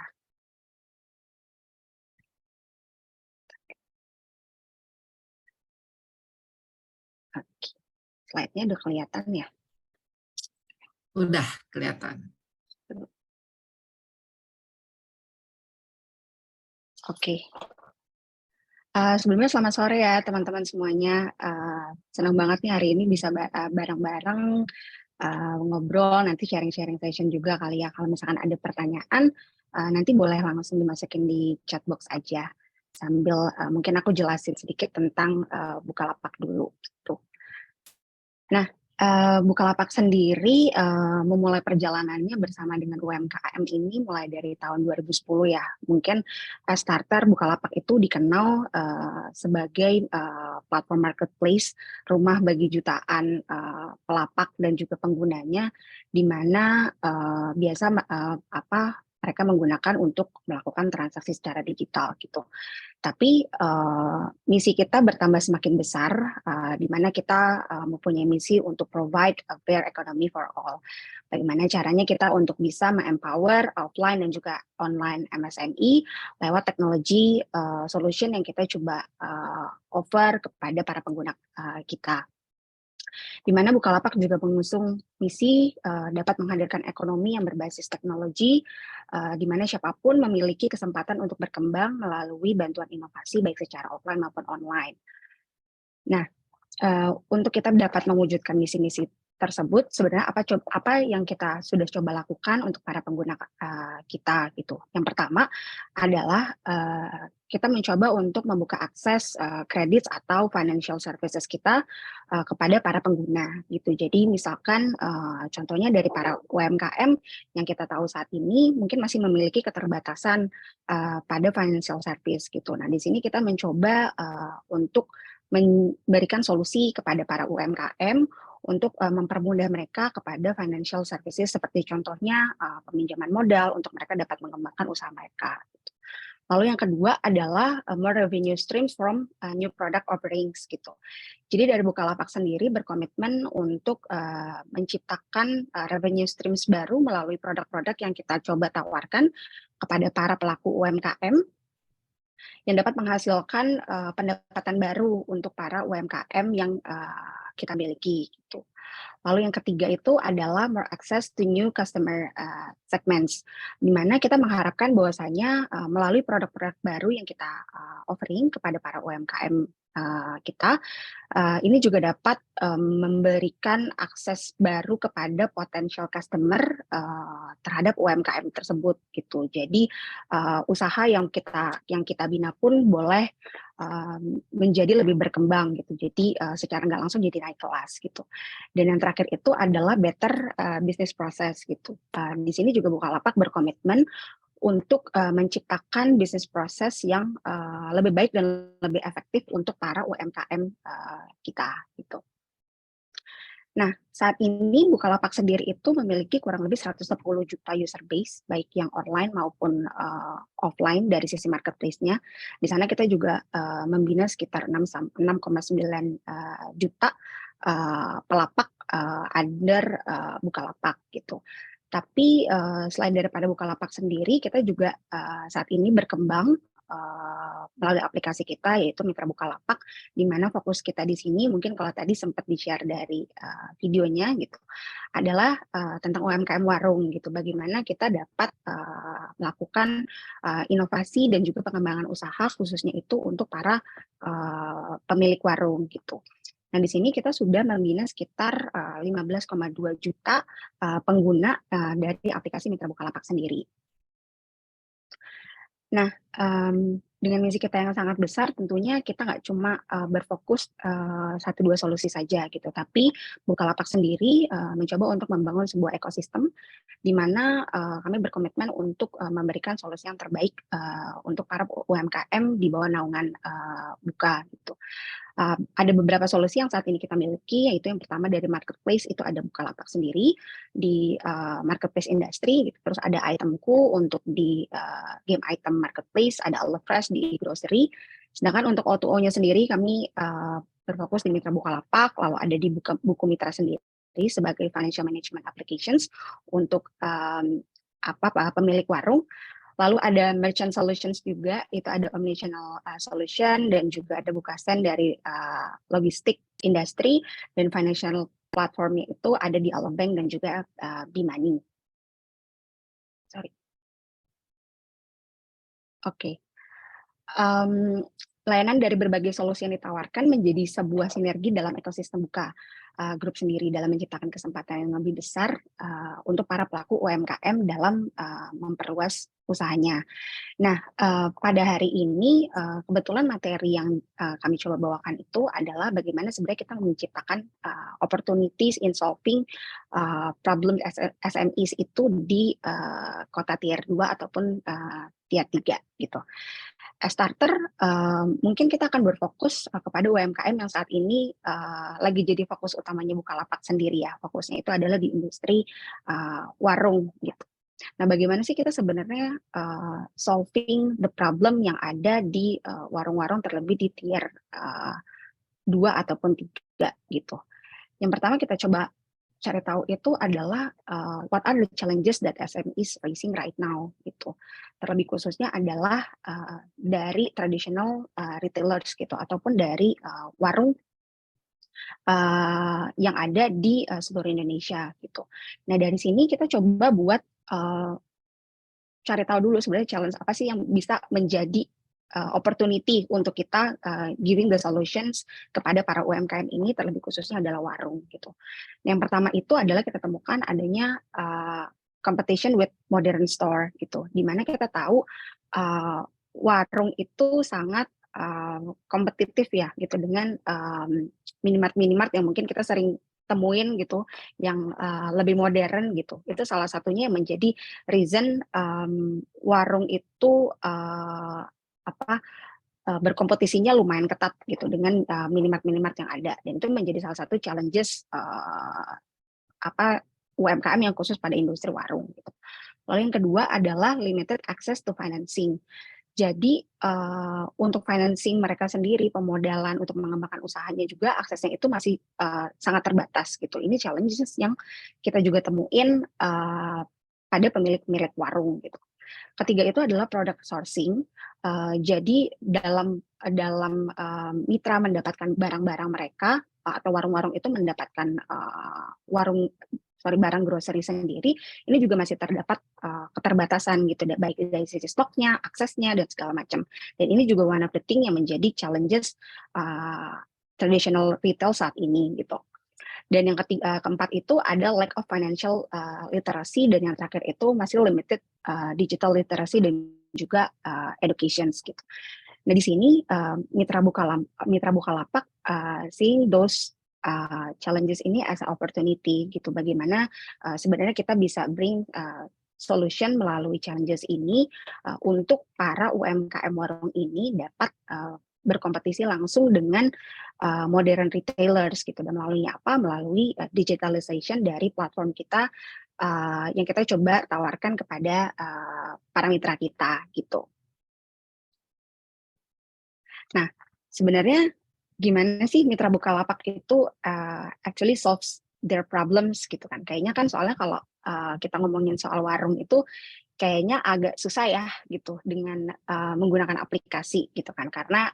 Oke, slide-nya udah kelihatan ya? Udah kelihatan. Oke. Sebelumnya selamat sore ya teman-teman semuanya. Senang banget nih hari ini bisa bareng-bareng ngobrol, nanti sharing-sharing session juga kali ya. Kalau misalkan ada pertanyaan, nanti boleh langsung dimasukin di chat box aja. Sambil mungkin aku jelasin sedikit tentang Bukalapak dulu. Gitu. Nah, Bukalapak sendiri memulai perjalanannya bersama dengan UMKM ini mulai dari tahun 2010 ya. Mungkin starter Bukalapak itu dikenal sebagai platform marketplace, rumah bagi jutaan pelapak dan juga penggunanya, di mana biasa mereka menggunakan untuk melakukan transaksi secara digital gitu. Tapi misi kita bertambah semakin besar, di mana kita mempunyai misi untuk provide a fair economy for all. Bagaimana caranya kita untuk bisa me-empower offline dan juga online MSME lewat teknologi solution yang kita coba offer kepada para pengguna kita. Di mana Bukalapak juga mengusung misi dapat menghadirkan ekonomi yang berbasis teknologi, di mana siapapun memiliki kesempatan untuk berkembang melalui bantuan inovasi baik secara offline maupun online. Nah, untuk kita dapat mewujudkan misi-misi tersebut, sebenarnya apa yang kita sudah coba lakukan untuk para pengguna kita gitu. Yang pertama adalah kita mencoba untuk membuka akses kredit atau financial services kita kepada para pengguna gitu. Jadi misalkan contohnya dari para UMKM yang kita tahu saat ini mungkin masih memiliki keterbatasan pada financial service gitu. Nah, di sini kita mencoba untuk memberikan solusi kepada para UMKM untuk mempermudah mereka kepada financial services seperti contohnya peminjaman modal untuk mereka dapat mengembangkan usaha mereka. Lalu yang kedua adalah more revenue streams from new product offerings gitu. Jadi dari Bukalapak sendiri berkomitmen untuk menciptakan revenue streams baru melalui produk-produk yang kita coba tawarkan kepada para pelaku UMKM yang dapat menghasilkan pendapatan baru untuk para UMKM yang kita miliki gitu. Lalu yang ketiga itu adalah more access to new customer segments, di mana kita mengharapkan bahwasanya melalui produk-produk baru yang kita offering kepada para UMKM kita, ini juga dapat memberikan akses baru kepada potential customer terhadap UMKM tersebut gitu. Jadi usaha yang kita bina pun boleh menjadi lebih berkembang gitu. Jadi secara nggak langsung jadi naik kelas gitu. Dan yang terakhir itu adalah better business process gitu. Di sini juga Bukalapak berkomitmen untuk menciptakan bisnis proses yang lebih baik dan lebih efektif untuk para UMKM kita gitu. Nah, saat ini Bukalapak sendiri itu memiliki kurang lebih 110 juta user base, baik yang online maupun offline dari sisi marketplace-nya. Di sana kita juga membina sekitar 6,9 juta pelapak under Bukalapak gitu. Tapi selain daripada Bukalapak sendiri, kita juga saat ini berkembang melalui aplikasi kita yaitu Mitra Bukalapak, di mana fokus kita di sini mungkin kalau tadi sempat di-share dari videonya gitu adalah tentang UMKM warung gitu, bagaimana kita dapat melakukan inovasi dan juga pengembangan usaha khususnya itu untuk para pemilik warung gitu. Nah, di sini kita sudah membina sekitar 15,2 juta pengguna dari aplikasi Mitra Bukalapak sendiri. Nah, dengan misi kita yang sangat besar, tentunya kita nggak cuma berfokus 1-2 solusi saja gitu, tapi Bukalapak sendiri mencoba untuk membangun sebuah ekosistem di mana kami berkomitmen untuk memberikan solusi yang terbaik untuk para UMKM di bawah naungan Buka gitu. Ada beberapa solusi yang saat ini kita miliki, yaitu yang pertama dari marketplace itu ada Bukalapak sendiri di marketplace industri gitu. Terus ada itemku untuk di game item marketplace, ada HelloFresh di grocery. Sedangkan untuk O2O-nya sendiri kami berfokus di Mitra Bukalapak, lalu ada di buku Mitra sendiri sebagai financial management applications untuk pemilik warung. Lalu ada merchant solutions juga, itu ada omnichannel solution, dan juga ada Bukasen dari logistik industri, dan financial platformnya itu ada di Alobank dan juga Bimani. Sorry. Oke. Layanan dari berbagai solusi yang ditawarkan menjadi sebuah sinergi dalam ekosistem Buka Group sendiri dalam menciptakan kesempatan yang lebih besar untuk para pelaku UMKM dalam memperluas usahanya. Nah, pada hari ini kebetulan materi yang kami coba bawakan itu adalah bagaimana sebenarnya kita menciptakan opportunities in solving problem SMEs itu di kota tier 2 ataupun tier 3 gitu. As starter, mungkin kita akan berfokus kepada UMKM yang saat ini lagi jadi fokus utamanya Bukalapak sendiri ya. Fokusnya itu adalah di industri warung gitu. Nah, bagaimana sih kita sebenarnya solving the problem yang ada di warung-warung terlebih di tier 2 ataupun 3 gitu. Yang pertama kita coba cari tahu itu adalah what are the challenges that SME is facing right now gitu. Terlebih khususnya adalah dari traditional retailers gitu ataupun dari warung yang ada di seluruh Indonesia gitu. Nah, dari sini kita coba buat cari tahu dulu sebenarnya challenge apa sih yang bisa menjadi opportunity untuk kita giving the solutions kepada para UMKM ini, terlebih khususnya adalah warung gitu. Yang pertama itu adalah kita temukan adanya competition with modern store gitu, di mana kita tahu warung itu sangat kompetitif ya gitu dengan minimart yang mungkin kita sering temuin gitu yang lebih modern gitu. Itu salah satunya yang menjadi reason warung itu berkompetisinya lumayan ketat gitu dengan minimart yang ada, dan itu menjadi salah satu challenges UMKM yang khusus pada industri warung gitu. Lalu yang kedua adalah limited access to financing. Jadi untuk financing mereka sendiri, pemodalan untuk mengembangkan usahanya juga aksesnya itu masih sangat terbatas gitu. Ini challenges yang kita juga temuin pada pemilik warung gitu. Ketiga itu adalah product sourcing. Jadi dalam mitra mendapatkan barang-barang mereka atau warung-warung itu mendapatkan barang grocery sendiri, ini juga masih terdapat keterbatasan gitu, baik dari sisi stoknya, aksesnya, dan segala macam. Dan ini juga one of the thing yang menjadi challenges traditional retail saat ini gitu. Dan yang keempat itu ada lack of financial literacy, dan yang terakhir itu masih limited digital literacy dan juga education gitu. Nah, di sini Mitra Bukalapak seeing those challenges ini as an opportunity gitu. Bagaimana sebenarnya kita bisa bring solution melalui challenges ini untuk para UMKM warung ini dapat berkompetisi langsung dengan modern retailers gitu. Dan melalui apa? Melalui digitalization dari platform kita yang kita coba tawarkan kepada para mitra kita gitu. Nah, sebenarnya gimana sih Mitra Bukalapak itu actually solves their problems gitu kan. Kayaknya kan soalnya kalau kita ngomongin soal warung itu kayaknya agak susah ya gitu dengan menggunakan aplikasi gitu kan, karena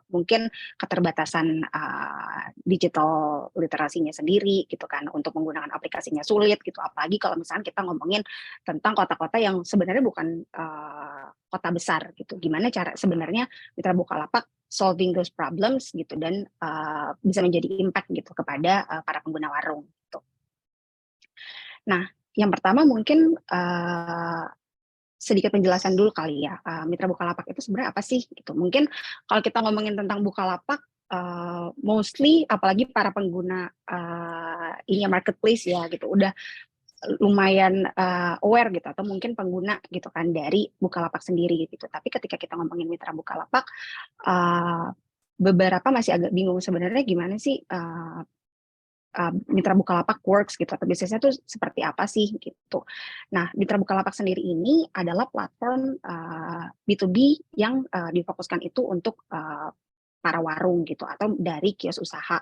mungkin keterbatasan digital literasinya sendiri gitu kan, untuk menggunakan aplikasinya sulit gitu, apalagi kalau misalnya kita ngomongin tentang kota-kota yang sebenarnya bukan kota besar gitu. Gimana cara sebenarnya Mitra Bukalapak solving those problems gitu, dan bisa menjadi impact gitu kepada para pengguna warung gitu. Nah, yang pertama mungkin sedikit penjelasan dulu kali ya, Mitra Bukalapak itu sebenarnya apa sih gitu. Mungkin kalau kita ngomongin tentang Bukalapak, mostly apalagi para pengguna ini marketplace ya gitu, udah lumayan aware gitu, atau mungkin pengguna gitu kan dari Bukalapak sendiri gitu. Tapi ketika kita ngomongin Mitra Bukalapak, beberapa masih agak bingung sebenarnya gimana sih Mitra Bukalapak works gitu, atau bisnisnya tuh seperti apa sih gitu. Nah, Mitra Bukalapak sendiri ini adalah platform B2B yang difokuskan itu untuk para warung gitu, atau dari kios usaha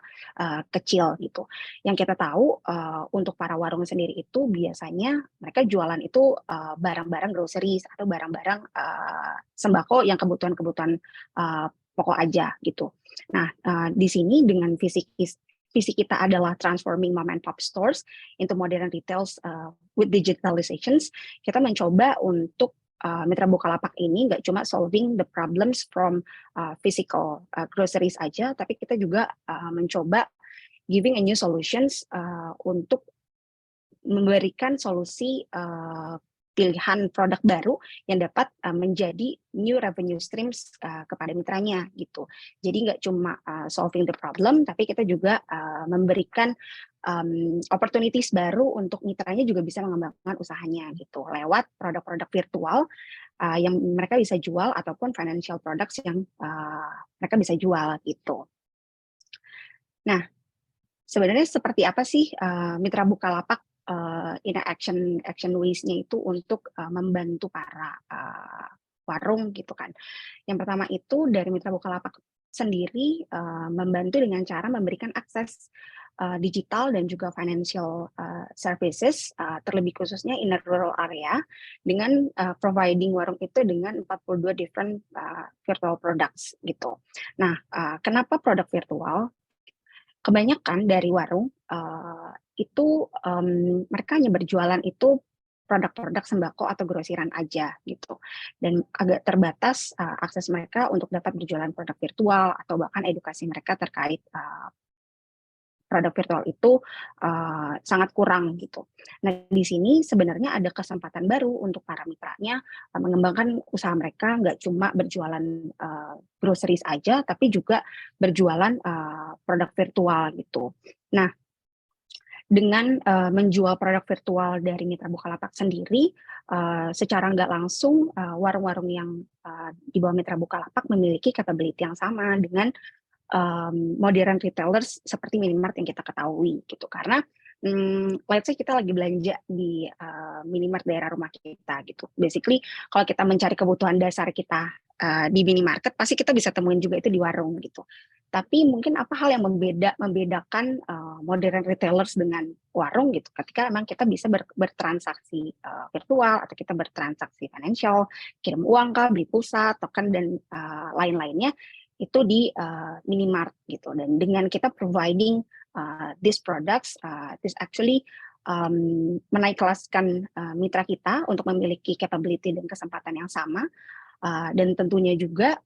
kecil gitu. Yang kita tahu untuk para warung sendiri itu biasanya mereka jualan itu barang-barang groceries atau barang-barang sembako yang kebutuhan-kebutuhan pokok aja gitu. Nah, di sini dengan visi kita adalah transforming mom and pop stores into modern retails with digitalizations. Kita mencoba untuk Mitra Bukalapak ini nggak cuma solving the problems from physical groceries aja, tapi kita juga mencoba giving a new solutions untuk memberikan solusi pilihan produk baru yang dapat menjadi new revenue streams kepada mitranya gitu. Jadi nggak cuma solving the problem, tapi kita juga memberikan opportunities baru untuk mitranya juga bisa mengembangkan usahanya gitu, lewat produk-produk virtual yang mereka bisa jual, ataupun financial products yang mereka bisa jual gitu. Nah, sebenarnya seperti apa sih Mitra Bukalapak in action ways-nya itu untuk membantu para warung gitu kan. Yang pertama itu dari Mitra Bukalapak sendiri membantu dengan cara memberikan akses digital dan juga financial services, terlebih khususnya in a rural area, dengan providing warung itu dengan 42 different virtual products gitu. Nah, kenapa produk virtual? Kebanyakan dari warung itu mereka hanya berjualan itu produk-produk sembako atau grosiran aja gitu, dan agak terbatas akses mereka untuk dapat berjualan produk virtual, atau bahkan edukasi mereka terkait produk virtual itu sangat kurang gitu. Nah, di sini sebenarnya ada kesempatan baru untuk para mitranya mengembangkan usaha mereka, nggak cuma berjualan groceries aja, tapi juga berjualan produk virtual gitu. Nah, dengan menjual produk virtual dari Mitra Bukalapak sendiri, secara nggak langsung warung-warung yang di bawah Mitra Bukalapak memiliki capability yang sama dengan modern retailers seperti Minimart yang kita ketahui gitu. Karena let's say kita lagi belanja di Minimart daerah rumah kita gitu. Basically kalau kita mencari kebutuhan dasar kita di minimarket, pasti kita bisa temuin juga itu di warung gitu. Tapi mungkin apa hal yang membedakan modern retailers dengan warung gitu, ketika memang kita bisa bertransaksi virtual, atau kita bertransaksi financial, kirim uang kah, beli pulsa, token, dan lain-lainnya, itu di Minimart gitu. Dan dengan kita providing these products, this actually menaik kelaskan mitra kita untuk memiliki capability dan kesempatan yang sama, dan tentunya juga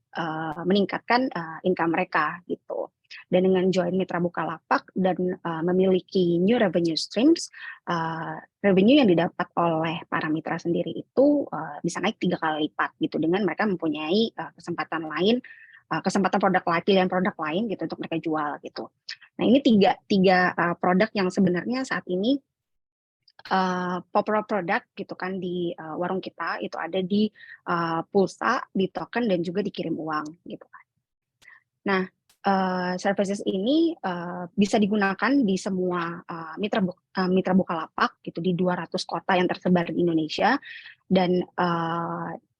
meningkatkan income mereka gitu. Dan dengan join Mitra Bukalapak dan memiliki new revenue streams, revenue yang didapat oleh para mitra sendiri itu bisa naik 3 kali lipat gitu, dengan mereka mempunyai kesempatan lain, kesempatan pilihan produk lain gitu untuk mereka jual gitu. Nah, ini tiga produk yang sebenarnya saat ini popular produk gitu kan di warung kita, itu ada di pulsa, di token, dan juga dikirim uang gitu kan. Nah, services ini bisa digunakan di semua mitra Bukalapak gitu, di 200 kota yang tersebar di Indonesia, dan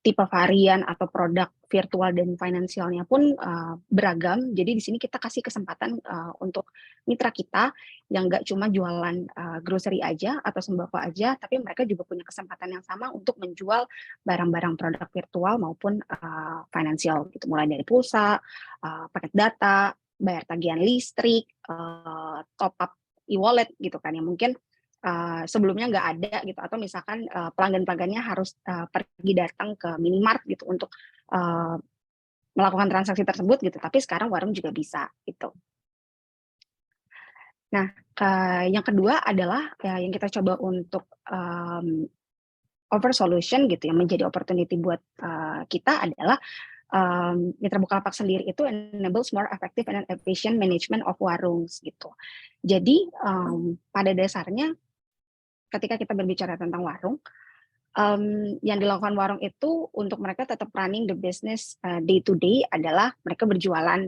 tipe varian atau produk virtual dan finansialnya pun beragam. Jadi di sini kita kasih kesempatan untuk mitra kita yang nggak cuma jualan grocery aja atau sembako aja, tapi mereka juga punya kesempatan yang sama untuk menjual barang-barang produk virtual maupun finansial gitu, mulai dari pulsa, paket data, bayar tagihan listrik, top up e-wallet gitu kan, yang mungkin sebelumnya nggak ada gitu, atau misalkan pelanggan-pelanggannya harus pergi datang ke minimart gitu untuk melakukan transaksi tersebut gitu, tapi sekarang warung juga bisa gitu. Nah, yang kedua adalah yang kita coba untuk offer solution gitu, yang menjadi opportunity buat kita adalah Mitra Bukalapak sendiri itu enables more effective and efficient management of warung gitu. Jadi pada dasarnya ketika kita berbicara tentang warung, yang dilakukan warung itu untuk mereka tetap running the business day to day adalah mereka berjualan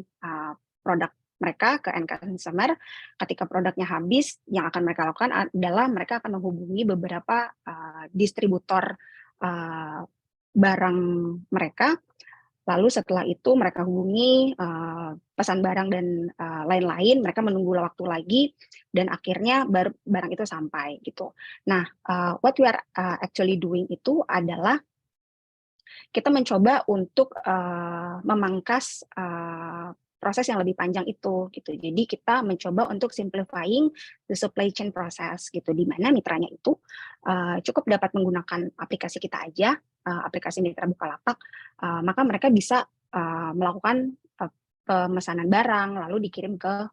produk mereka ke end consumer. Ketika produknya habis, yang akan mereka lakukan adalah mereka akan menghubungi beberapa distributor barang mereka. Lalu setelah itu mereka hubungi pesan barang dan lain-lain, mereka menunggu waktu lagi dan akhirnya barang itu sampai gitu. Nah, what we are actually doing itu adalah kita mencoba untuk memangkas proses yang lebih panjang itu gitu. Jadi kita mencoba untuk simplifying the supply chain process gitu, di mana mitranya itu cukup dapat menggunakan aplikasi kita aja, aplikasi Mitra Bukalapak, maka mereka bisa melakukan pemesanan barang lalu dikirim ke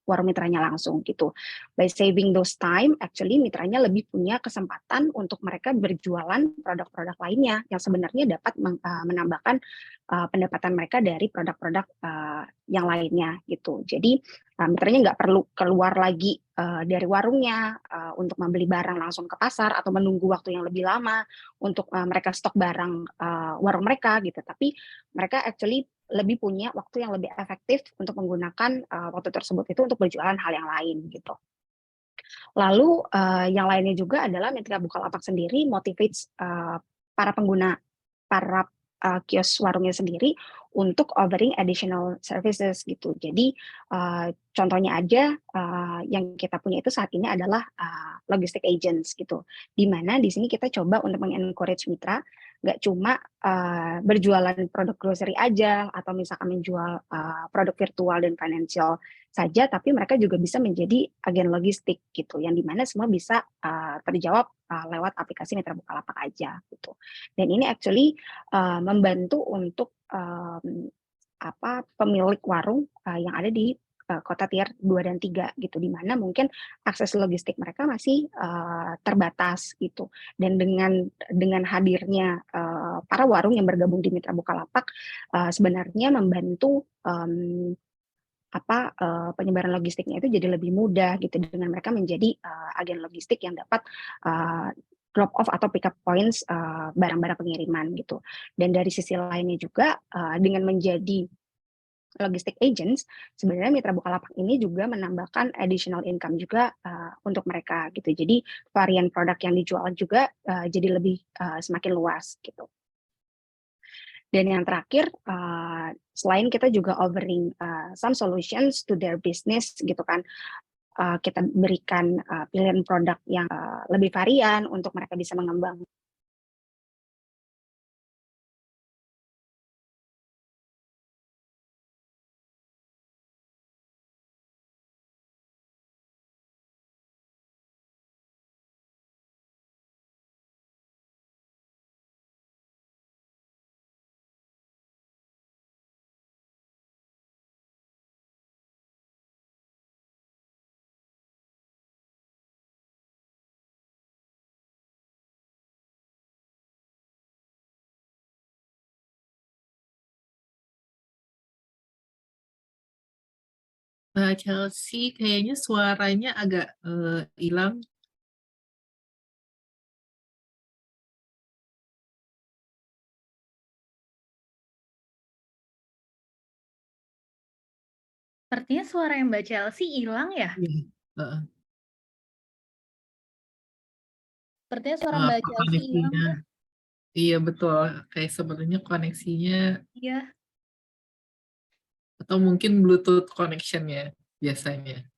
warung mitranya langsung gitu. By saving those time, actually mitranya lebih punya kesempatan untuk mereka berjualan produk-produk lainnya yang sebenarnya dapat menambahkan pendapatan mereka dari produk-produk yang lainnya gitu. Jadi mitranya nggak perlu keluar lagi dari warungnya untuk membeli barang langsung ke pasar atau menunggu waktu yang lebih lama untuk mereka stok barang warung mereka gitu. Tapi mereka actually lebih punya waktu yang lebih efektif untuk menggunakan waktu tersebut itu untuk berjualan hal yang lain gitu. Lalu yang lainnya juga adalah Mitra Bukalapak sendiri motivates para pengguna, para kios warungnya sendiri untuk offering additional services gitu. Jadi contohnya aja yang kita punya itu saat ini adalah logistic agents gitu. Di mana di sini kita coba untuk mengencourage mitra nggak cuma berjualan produk grocery aja atau misalkan menjual produk virtual dan financial saja, tapi mereka juga bisa menjadi agen logistik gitu, yang dimana semua bisa terjawab lewat aplikasi Mitra Bukalapak aja gitu. Dan ini actually membantu untuk pemilik warung yang ada di kota tier 2 dan 3 gitu, di mana mungkin akses logistik mereka masih terbatas gitu. Dan dengan hadirnya para warung yang bergabung di Mitra Bukalapak sebenarnya membantu penyebaran logistiknya itu jadi lebih mudah gitu, dengan mereka menjadi agen logistik yang dapat drop off atau pick up points barang-barang pengiriman gitu. Dan dari sisi lainnya juga dengan menjadi logistic agents, sebenarnya Mitra Bukalapak ini juga menambahkan additional income juga untuk mereka gitu. Jadi varian produk yang dijual juga jadi lebih semakin luas gitu. Dan yang terakhir, selain kita juga offering some solutions to their business gitu kan, kita berikan pilihan produk yang lebih varian untuk mereka bisa mengembang. Chelsea, kayaknya suaranya agak hilang. Sepertinya suara yang Mbak Chelsea hilang ya? Sepertinya suara Mbak Chelsea hilang. Iya betul, kayak sebenarnya koneksinya Iya. atau mungkin Bluetooth connection-nya biasanya.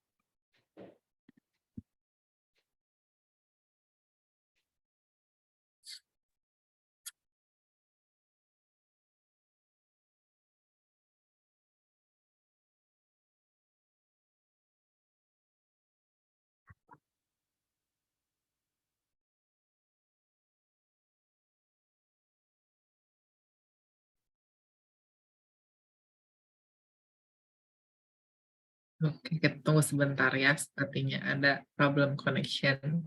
Oke, kita tunggu sebentar ya, sepertinya ada problem connection.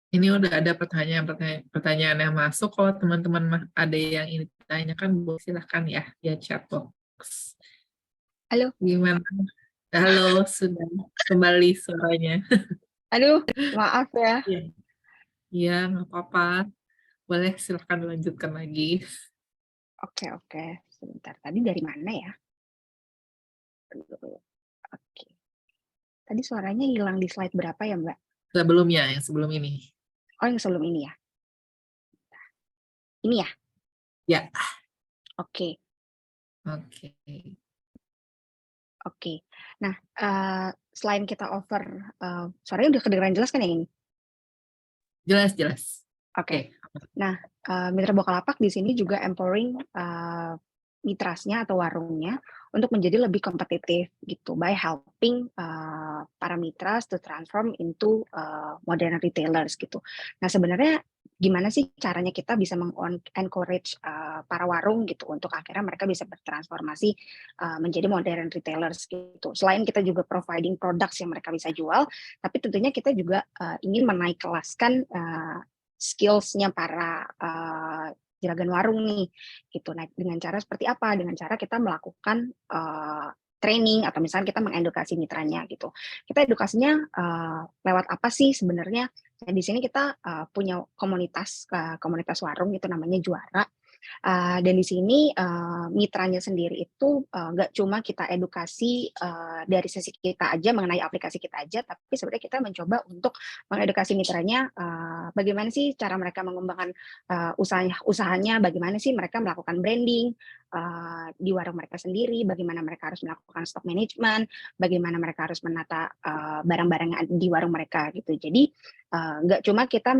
Ini udah ada pertanyaan yang masuk. Kalau teman-teman ada yang ingin ditanyakan, silahkan ya via chat box. Halo, Gimana? Halo, sudah kembali suaranya. aduh, maaf ya. Iya, iya, nggak apa-apa. Boleh silahkan dilanjutkan lagi. Oke, oke. Sebentar, tadi dari mana ya? Oke. Tadi suaranya hilang di slide berapa ya, Mbak? Sebelumnya, yang sebelum ini. Oh, yang sebelum ini ya? Ini ya? Ya, Oke, oke. oke. Nah, selain kita offer, suaranya udah kedengeran jelas kan yang ini? Jelas, jelas. Oke. Oke. Nah, Mitra Bukalapak di sini juga empowering mitrasnya atau warungnya untuk menjadi lebih kompetitif gitu by helping para mitras to transform into modern retailers gitu. Nah, sebenarnya gimana sih caranya kita bisa encourage para warung gitu untuk akhirnya mereka bisa bertransformasi menjadi modern retailers gitu. Selain kita juga providing products yang mereka bisa jual, tapi tentunya kita juga ingin menaik kelaskan skills-nya para juragan warung nih gitu. Nah, dengan cara seperti apa? Dengan cara kita melakukan training atau misalnya kita mengedukasi mitranya gitu. Kita edukasinya lewat apa sih sebenarnya? Nah, di sini kita punya komunitas warung itu namanya Juara. Dan di sini mitranya sendiri itu nggak cuma kita edukasi dari sisi kita aja mengenai aplikasi kita aja, tapi sebenarnya kita mencoba untuk mengedukasi mitranya bagaimana sih cara mereka mengembangkan usahanya, bagaimana sih mereka melakukan branding di warung mereka sendiri, bagaimana mereka harus melakukan stock management, bagaimana mereka harus menata barang-barang di warung mereka gitu. Jadi nggak cuma kita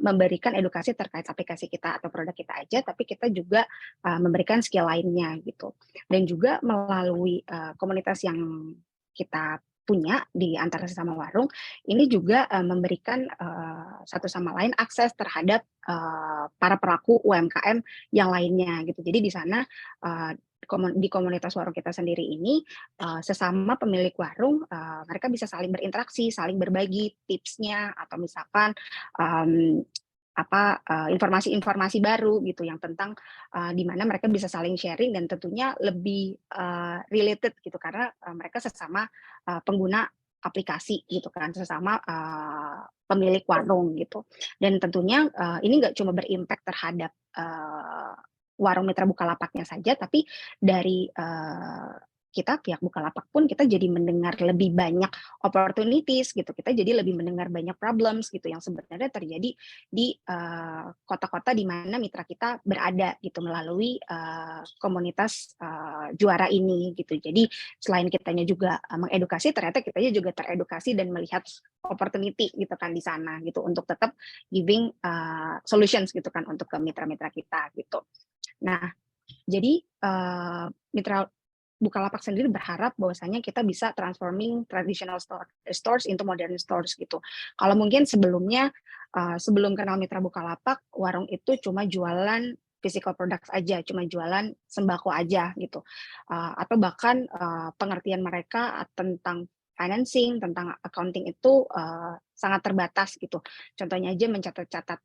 memberikan edukasi terkait aplikasi kita atau produk kita aja, tapi kita juga memberikan skill lainnya gitu. Dan juga melalui komunitas yang kita punya di antara sesama warung, ini juga memberikan satu sama lain akses terhadap para pelaku UMKM yang lainnya gitu. Jadi di sana di komunitas warung kita sendiri ini sesama pemilik warung mereka bisa saling berinteraksi, saling berbagi tipsnya atau misalkan informasi-informasi baru gitu yang tentang di mana mereka bisa saling sharing dan tentunya lebih related gitu karena mereka sesama pengguna aplikasi gitu kan, sesama pemilik warung gitu. Dan tentunya ini nggak cuma berimpact terhadap warung Mitra Bukalapaknya saja, tapi dari kita pihak Bukalapak pun kita jadi mendengar lebih banyak opportunities gitu. Kita jadi lebih mendengar banyak problems gitu yang sebenarnya terjadi di kota-kota di mana mitra kita berada gitu melalui komunitas Juara ini gitu. Jadi selain kitanya juga mengedukasi, ternyata kitanya juga teredukasi dan melihat opportunity gitu kan di sana gitu untuk tetap giving solutions gitu kan untuk ke mitra-mitra kita gitu. Nah, jadi mitra Bukalapak sendiri berharap bahwasanya kita bisa transforming traditional stores into modern stores gitu. Kalau mungkin sebelumnya sebelum kenal mitra Bukalapak, warung itu cuma jualan physical products aja, cuma jualan sembako aja gitu. Atau bahkan pengertian mereka tentang financing, tentang accounting itu sangat terbatas gitu. Contohnya aja mencatat-catat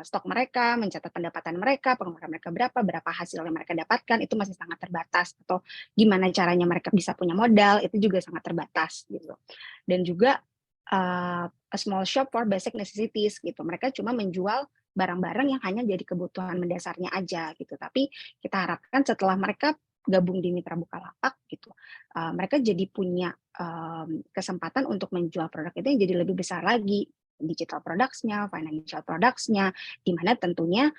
stok mereka, mencatat pendapatan mereka, pengeluaran mereka berapa hasil yang mereka dapatkan, itu masih sangat terbatas. Atau gimana caranya mereka bisa punya modal, itu juga sangat terbatas gitu. Dan juga a small shop for basic necessities gitu. Mereka cuma menjual barang-barang yang hanya jadi kebutuhan mendasarnya aja gitu. Tapi kita harapkan setelah mereka gabung di Mitra Bukalapak gitu, mereka jadi punya kesempatan untuk menjual produk itu yang jadi lebih besar lagi, digital products-nya, financial products-nya, di mana tentunya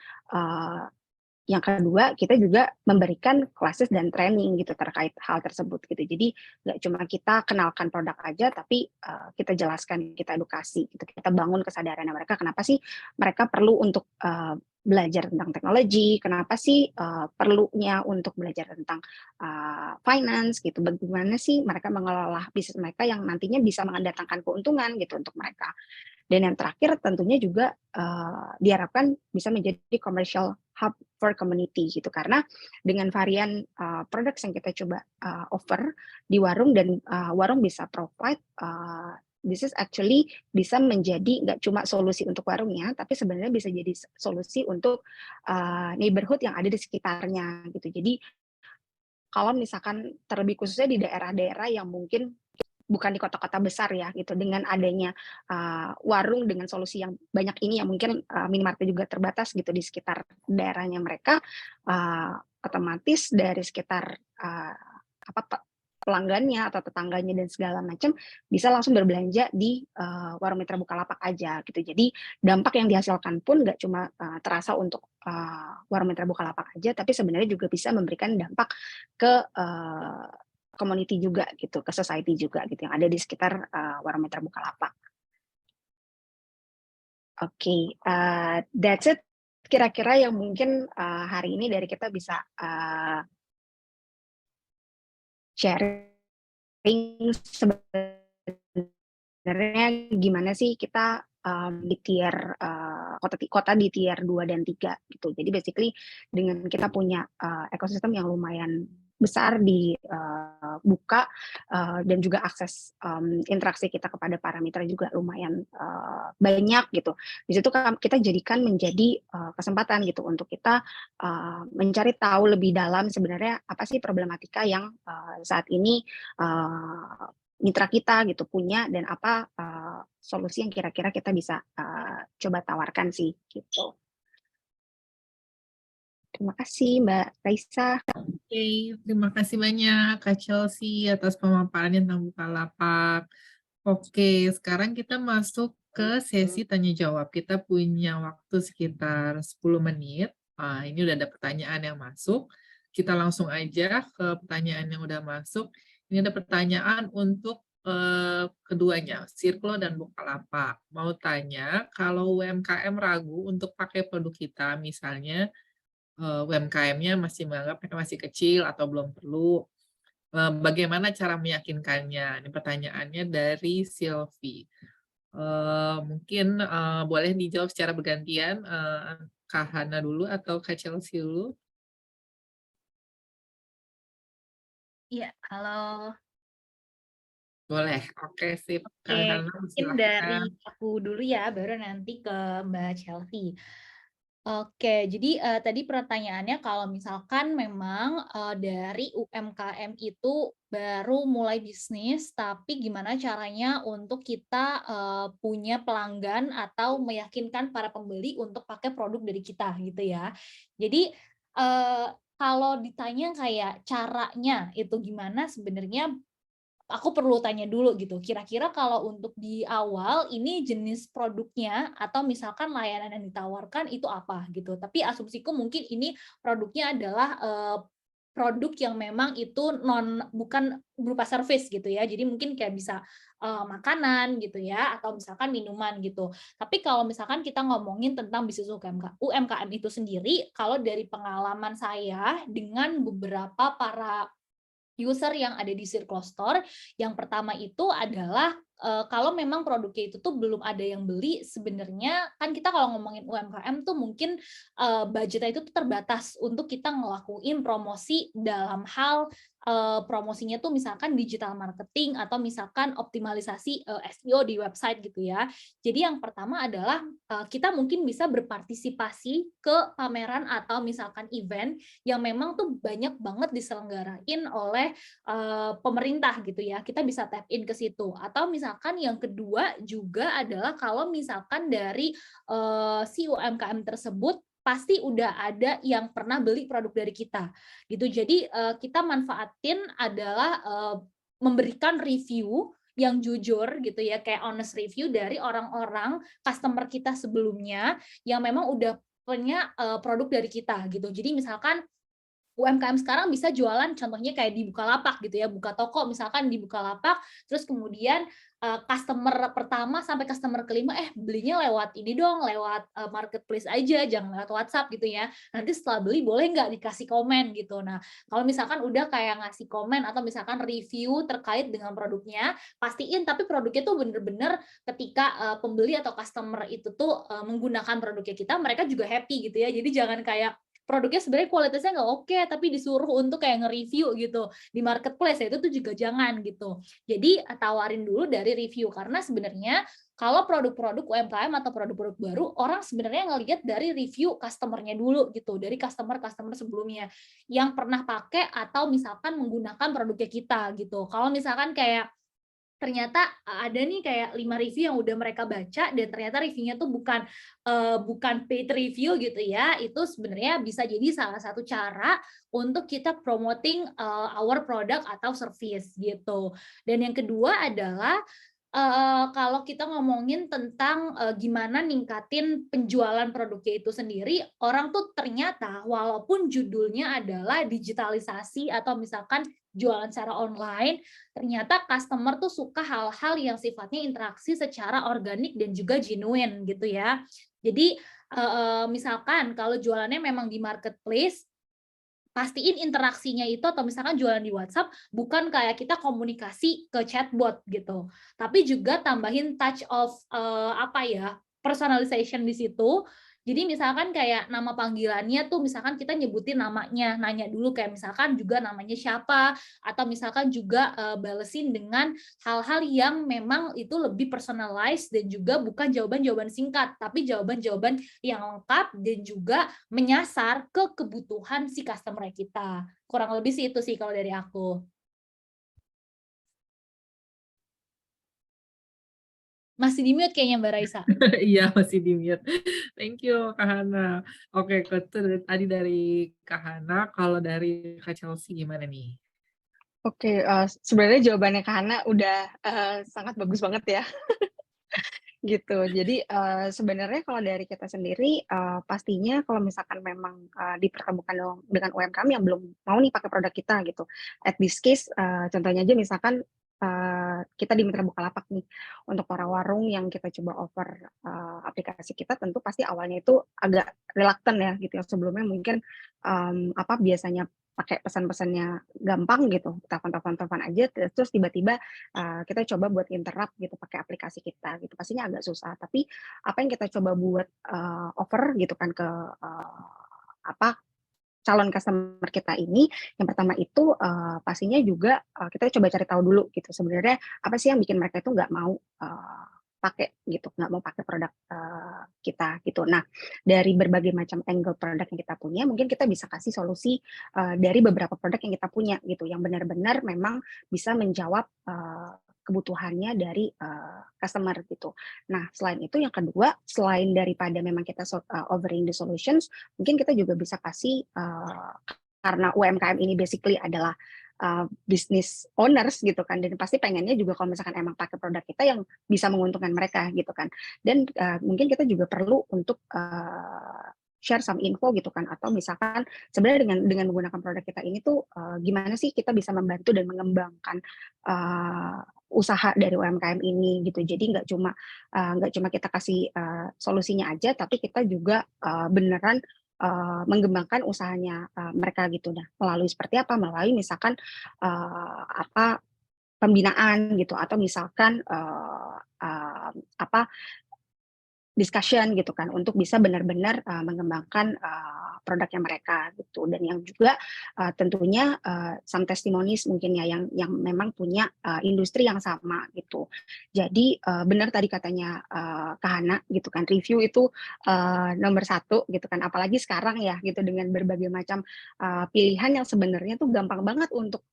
yang kedua, kita juga memberikan classes dan training gitu terkait hal tersebut gitu. Jadi nggak cuma kita kenalkan produk aja, tapi kita jelaskan, kita edukasi, gitu. Kita bangun kesadaran mereka. Kenapa sih mereka perlu untuk belajar tentang teknologi? Kenapa sih perlunya untuk belajar tentang finance gitu? Bagaimana sih mereka mengelola bisnis mereka yang nantinya bisa mendatangkan keuntungan gitu untuk mereka? Dan yang terakhir tentunya juga diharapkan bisa menjadi commercial hub for community gitu, karena dengan varian produk yang kita coba offer di warung dan warung bisa provide, this is actually bisa menjadi nggak cuma solusi untuk warungnya, tapi sebenarnya bisa jadi solusi untuk neighborhood yang ada di sekitarnya gitu. Jadi kalau misalkan terlebih khususnya di daerah-daerah yang mungkin bukan di kota-kota besar ya gitu, dengan adanya warung dengan solusi yang banyak ini yang mungkin minimarket juga terbatas gitu di sekitar daerahnya mereka, otomatis dari sekitar pelanggannya atau tetangganya dan segala macam bisa langsung berbelanja di warung Mitra Bukalapak aja gitu. Jadi dampak yang dihasilkan pun nggak cuma terasa untuk warung Mitra Bukalapak aja, tapi sebenarnya juga bisa memberikan dampak ke community juga gitu, ke society juga gitu yang ada di sekitar warung Mitra Bukalapak. Oke, that's it kira-kira yang mungkin hari ini dari kita bisa sharing sebenarnya gimana sih kita di tier kota di tier 2 dan 3 gitu. Jadi basically dengan kita punya ekosistem yang lumayan besar di buka dan juga akses interaksi kita kepada para mitra juga lumayan banyak gitu. Di situ kita jadikan menjadi kesempatan gitu untuk kita mencari tahu lebih dalam sebenarnya apa sih problematika yang saat ini mitra kita gitu punya dan apa solusi yang kira-kira kita bisa coba tawarkan sih gitu. Terima kasih Mbak Raisa. Oke, terima kasih banyak Kak Chelsea atas pemaparannya tentang Bukalapak. Oke, sekarang kita masuk ke sesi tanya jawab. Kita punya waktu sekitar 10 menit. Ini udah ada pertanyaan yang masuk. Kita langsung aja ke pertanyaan yang udah masuk. Ini ada pertanyaan untuk keduanya, Circlo dan Bukalapak. Mau tanya, kalau UMKM ragu untuk pakai produk kita, misalnya UMKM-nya masih menganggap mereka masih kecil atau belum perlu, bagaimana cara meyakinkannya? Ini pertanyaannya dari Sylvie. Mungkin boleh dijawab secara bergantian, Kak Hana dulu atau Kak Chelsea dulu? Iya, halo. Boleh, oke sip. Kak Oke, Hana, mungkin dari silakan. aku dulu ya, baru nanti ke Mbak Chelsea. Oke, jadi tadi pertanyaannya kalau misalkan memang dari UMKM itu baru mulai bisnis, tapi gimana caranya untuk kita punya pelanggan atau meyakinkan para pembeli untuk pakai produk dari kita gitu ya. Jadi kalau ditanya kayak caranya itu gimana, sebenarnya aku perlu tanya dulu gitu, kira-kira kalau untuk di awal ini jenis produknya atau misalkan layanan yang ditawarkan itu apa gitu. Tapi asumsiku mungkin ini produknya adalah produk yang memang itu bukan berupa service gitu ya. Jadi mungkin kayak bisa makanan gitu ya, atau misalkan minuman gitu. Tapi kalau misalkan kita ngomongin tentang bisnis UMKM itu sendiri, kalau dari pengalaman saya dengan beberapa para user yang ada di Circlo Store, yang pertama itu adalah kalau memang produknya itu tuh belum ada yang beli, sebenarnya kan kita kalau ngomongin UMKM tuh mungkin budgetnya itu tuh terbatas untuk kita ngelakuin promosi dalam hal promosinya tuh misalkan digital marketing atau misalkan optimalisasi SEO di website gitu ya. Jadi yang pertama adalah kita mungkin bisa berpartisipasi ke pameran atau misalkan event yang memang tuh banyak banget diselenggarain oleh pemerintah gitu ya. Kita bisa tap in ke situ. Atau misalkan yang kedua juga adalah kalau misalkan dari si UMKM tersebut pasti udah ada yang pernah beli produk dari kita gitu. Jadi kita manfaatin adalah memberikan review yang jujur gitu ya, kayak honest review dari orang-orang customer kita sebelumnya yang memang udah punya produk dari kita gitu. Jadi misalkan UMKM sekarang bisa jualan contohnya kayak di Bukalapak gitu ya, buka toko misalkan di Bukalapak, terus kemudian customer pertama sampai customer kelima belinya lewat ini dong, lewat marketplace aja, jangan lewat WhatsApp gitu ya. Nanti setelah beli boleh nggak dikasih komen gitu. Nah, kalau misalkan udah kayak ngasih komen atau misalkan review terkait dengan produknya, pastiin tapi produknya tuh bener-bener ketika pembeli atau customer itu tuh menggunakan produknya kita, mereka juga happy gitu ya. Jadi jangan kayak produknya sebenarnya kualitasnya nggak oke, tapi disuruh untuk kayak nge-review gitu di marketplace ya, itu tuh juga jangan gitu. Jadi tawarin dulu dari review, karena sebenarnya kalau produk-produk UMKM atau produk-produk baru, orang sebenarnya ngelihat dari review customer-nya dulu gitu, dari customer-customer sebelumnya yang pernah pakai atau misalkan menggunakan produknya kita gitu. Kalau misalkan kayak ternyata ada nih kayak 5 review yang udah mereka baca dan ternyata reviewnya tuh bukan paid review gitu ya, itu sebenarnya bisa jadi salah satu cara untuk kita promoting our product atau service gitu. Dan yang kedua adalah kalau kita ngomongin tentang gimana ningkatin penjualan produknya itu sendiri, orang tuh ternyata walaupun judulnya adalah digitalisasi atau misalkan jualan secara online, ternyata customer tuh suka hal-hal yang sifatnya interaksi secara organik dan juga genuine gitu ya. Jadi misalkan kalau jualannya memang di marketplace, pastiin interaksinya itu atau misalkan jualan di WhatsApp bukan kayak kita komunikasi ke chatbot gitu, tapi juga tambahin touch of personalization di situ. Jadi misalkan kayak nama panggilannya tuh misalkan kita nyebutin namanya, nanya dulu kayak misalkan juga namanya siapa, atau misalkan juga balesin dengan hal-hal yang memang itu lebih personalized dan juga bukan jawaban-jawaban singkat, tapi jawaban-jawaban yang lengkap dan juga menyasar ke kebutuhan si customer kita. Kurang lebih sih itu sih kalau dari aku. Masih di mute kayaknya Mbak Raisa. Iya, masih di mute. Thank you, Kak Hana. Oke, itu tadi dari Kak Hana. Kalau dari Kak Chelsea gimana nih? Oke, sebenarnya jawabannya Kak Hana udah sangat bagus banget ya. Gitu. Jadi sebenarnya kalau dari kita sendiri pastinya kalau misalkan memang dipertemukan dengan UMKM yang belum mau nih pakai produk kita gitu. At this case contohnya aja misalkan kita di Mitra Bukalapak nih, untuk para warung yang kita coba offer aplikasi kita, tentu pasti awalnya itu agak reluctant ya gitu ya. Sebelumnya mungkin biasanya pakai pesan-pesannya gampang gitu, telepon aja, terus tiba-tiba kita coba buat interrupt gitu pakai aplikasi kita gitu, pastinya agak susah. Tapi apa yang kita coba buat offer gitu kan ke calon customer kita ini, yang pertama itu pastinya juga kita coba cari tahu dulu gitu, sebenarnya apa sih yang bikin mereka itu nggak mau pakai gitu, nggak mau pakai produk kita gitu. Nah, dari berbagai macam angle produk yang kita punya, mungkin kita bisa kasih solusi dari beberapa produk yang kita punya gitu, yang benar-benar memang bisa menjawab kebutuhannya dari customer gitu. Nah, selain itu yang kedua, selain daripada memang kita offering the solutions, mungkin kita juga bisa kasih karena UMKM ini basically adalah business owners gitu kan, dan pasti pengennya juga kalau misalkan emang pakai produk kita yang bisa menguntungkan mereka gitu kan. Dan mungkin kita juga perlu untuk share some info gitu kan, atau misalkan sebenarnya dengan menggunakan produk kita ini tuh gimana sih kita bisa membantu dan mengembangkan usaha dari UMKM ini gitu. Jadi nggak cuma kita kasih solusinya aja, tapi kita juga beneran mengembangkan usahanya mereka gitu. Nah, melalui seperti apa? Melalui misalkan pembinaan gitu, atau misalkan discussion gitu kan, untuk bisa benar-benar mengembangkan produknya mereka gitu. Dan yang juga tentunya some testimonies mungkin ya yang memang punya industri yang sama gitu. Jadi benar tadi katanya Kak Hana gitu kan, review itu nomor 1 gitu kan, apalagi sekarang ya gitu dengan berbagai macam pilihan yang sebenarnya tuh gampang banget untuk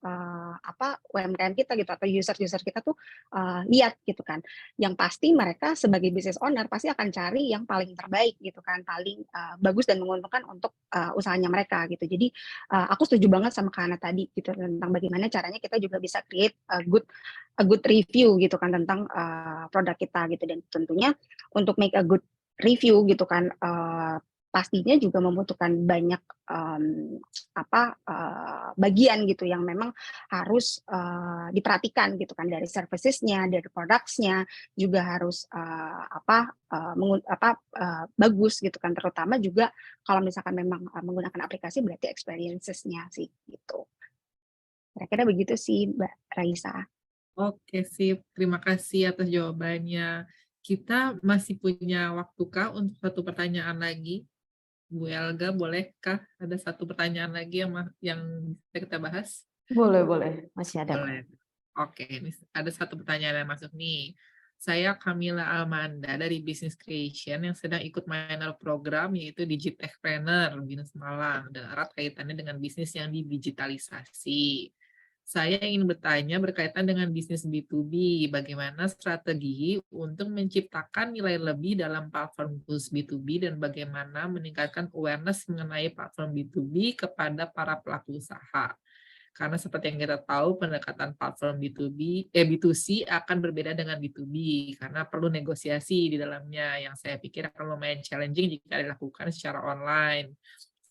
UMKM kita gitu atau user kita tuh lihat gitu kan. Yang pasti mereka sebagai business owner pasti akan cari yang paling terbaik gitu kan, paling bagus dan menguntungkan untuk usahanya mereka gitu. Jadi aku setuju banget sama Kak Hana tadi gitu tentang bagaimana caranya kita juga bisa create a good review gitu kan tentang produk kita gitu. Dan tentunya untuk make a good review gitu kan pastinya juga membutuhkan banyak bagian gitu yang memang harus diperhatikan gitu kan, dari servicesnya, dari productsnya juga harus bagus gitu kan, terutama juga kalau misalkan memang menggunakan aplikasi berarti experiences-nya sih gitu. Kira-kira begitu sih Mbak Raisa. Oke, sip. Terima kasih atas jawabannya. Kita masih punya waktukah untuk satu pertanyaan lagi? Bu Elga, bolehkah ada satu pertanyaan lagi yang bisa kita bahas? Boleh, masih ada. Boleh. Oke, ini ada satu pertanyaan yang masuk nih. Saya Camilla Almanda dari Business Creation yang sedang ikut minor program yaitu Digitechpreneur Binus Malang dan erat kaitannya dengan bisnis yang didigitalisasi. Saya ingin bertanya berkaitan dengan bisnis B2B, bagaimana strategi untuk menciptakan nilai lebih dalam platform khusus B2B dan bagaimana meningkatkan awareness mengenai platform B2B kepada para pelaku usaha. Karena seperti yang kita tahu, pendekatan platform B2C akan berbeda dengan B2B karena perlu negosiasi di dalamnya yang saya pikir akan lumayan challenging jika dilakukan secara online.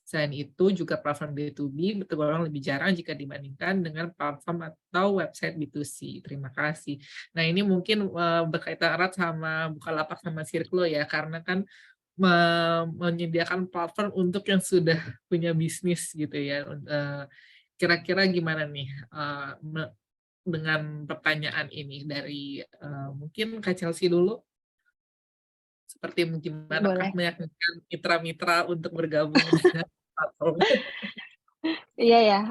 Selain itu juga platform B2B tergolong lebih jarang jika dibandingkan dengan platform atau website B2C. Terima kasih. Nah ini mungkin berkaitan erat sama Bukalapak sama Circlo ya, karena kan menyediakan platform untuk yang sudah punya bisnis gitu ya. Kira-kira gimana nih dengan pertanyaan ini dari mungkin Kak Chelsea dulu? Seperti gimana Kak meyakinkan mitra-mitra untuk bergabung dengan platform? Iya ya,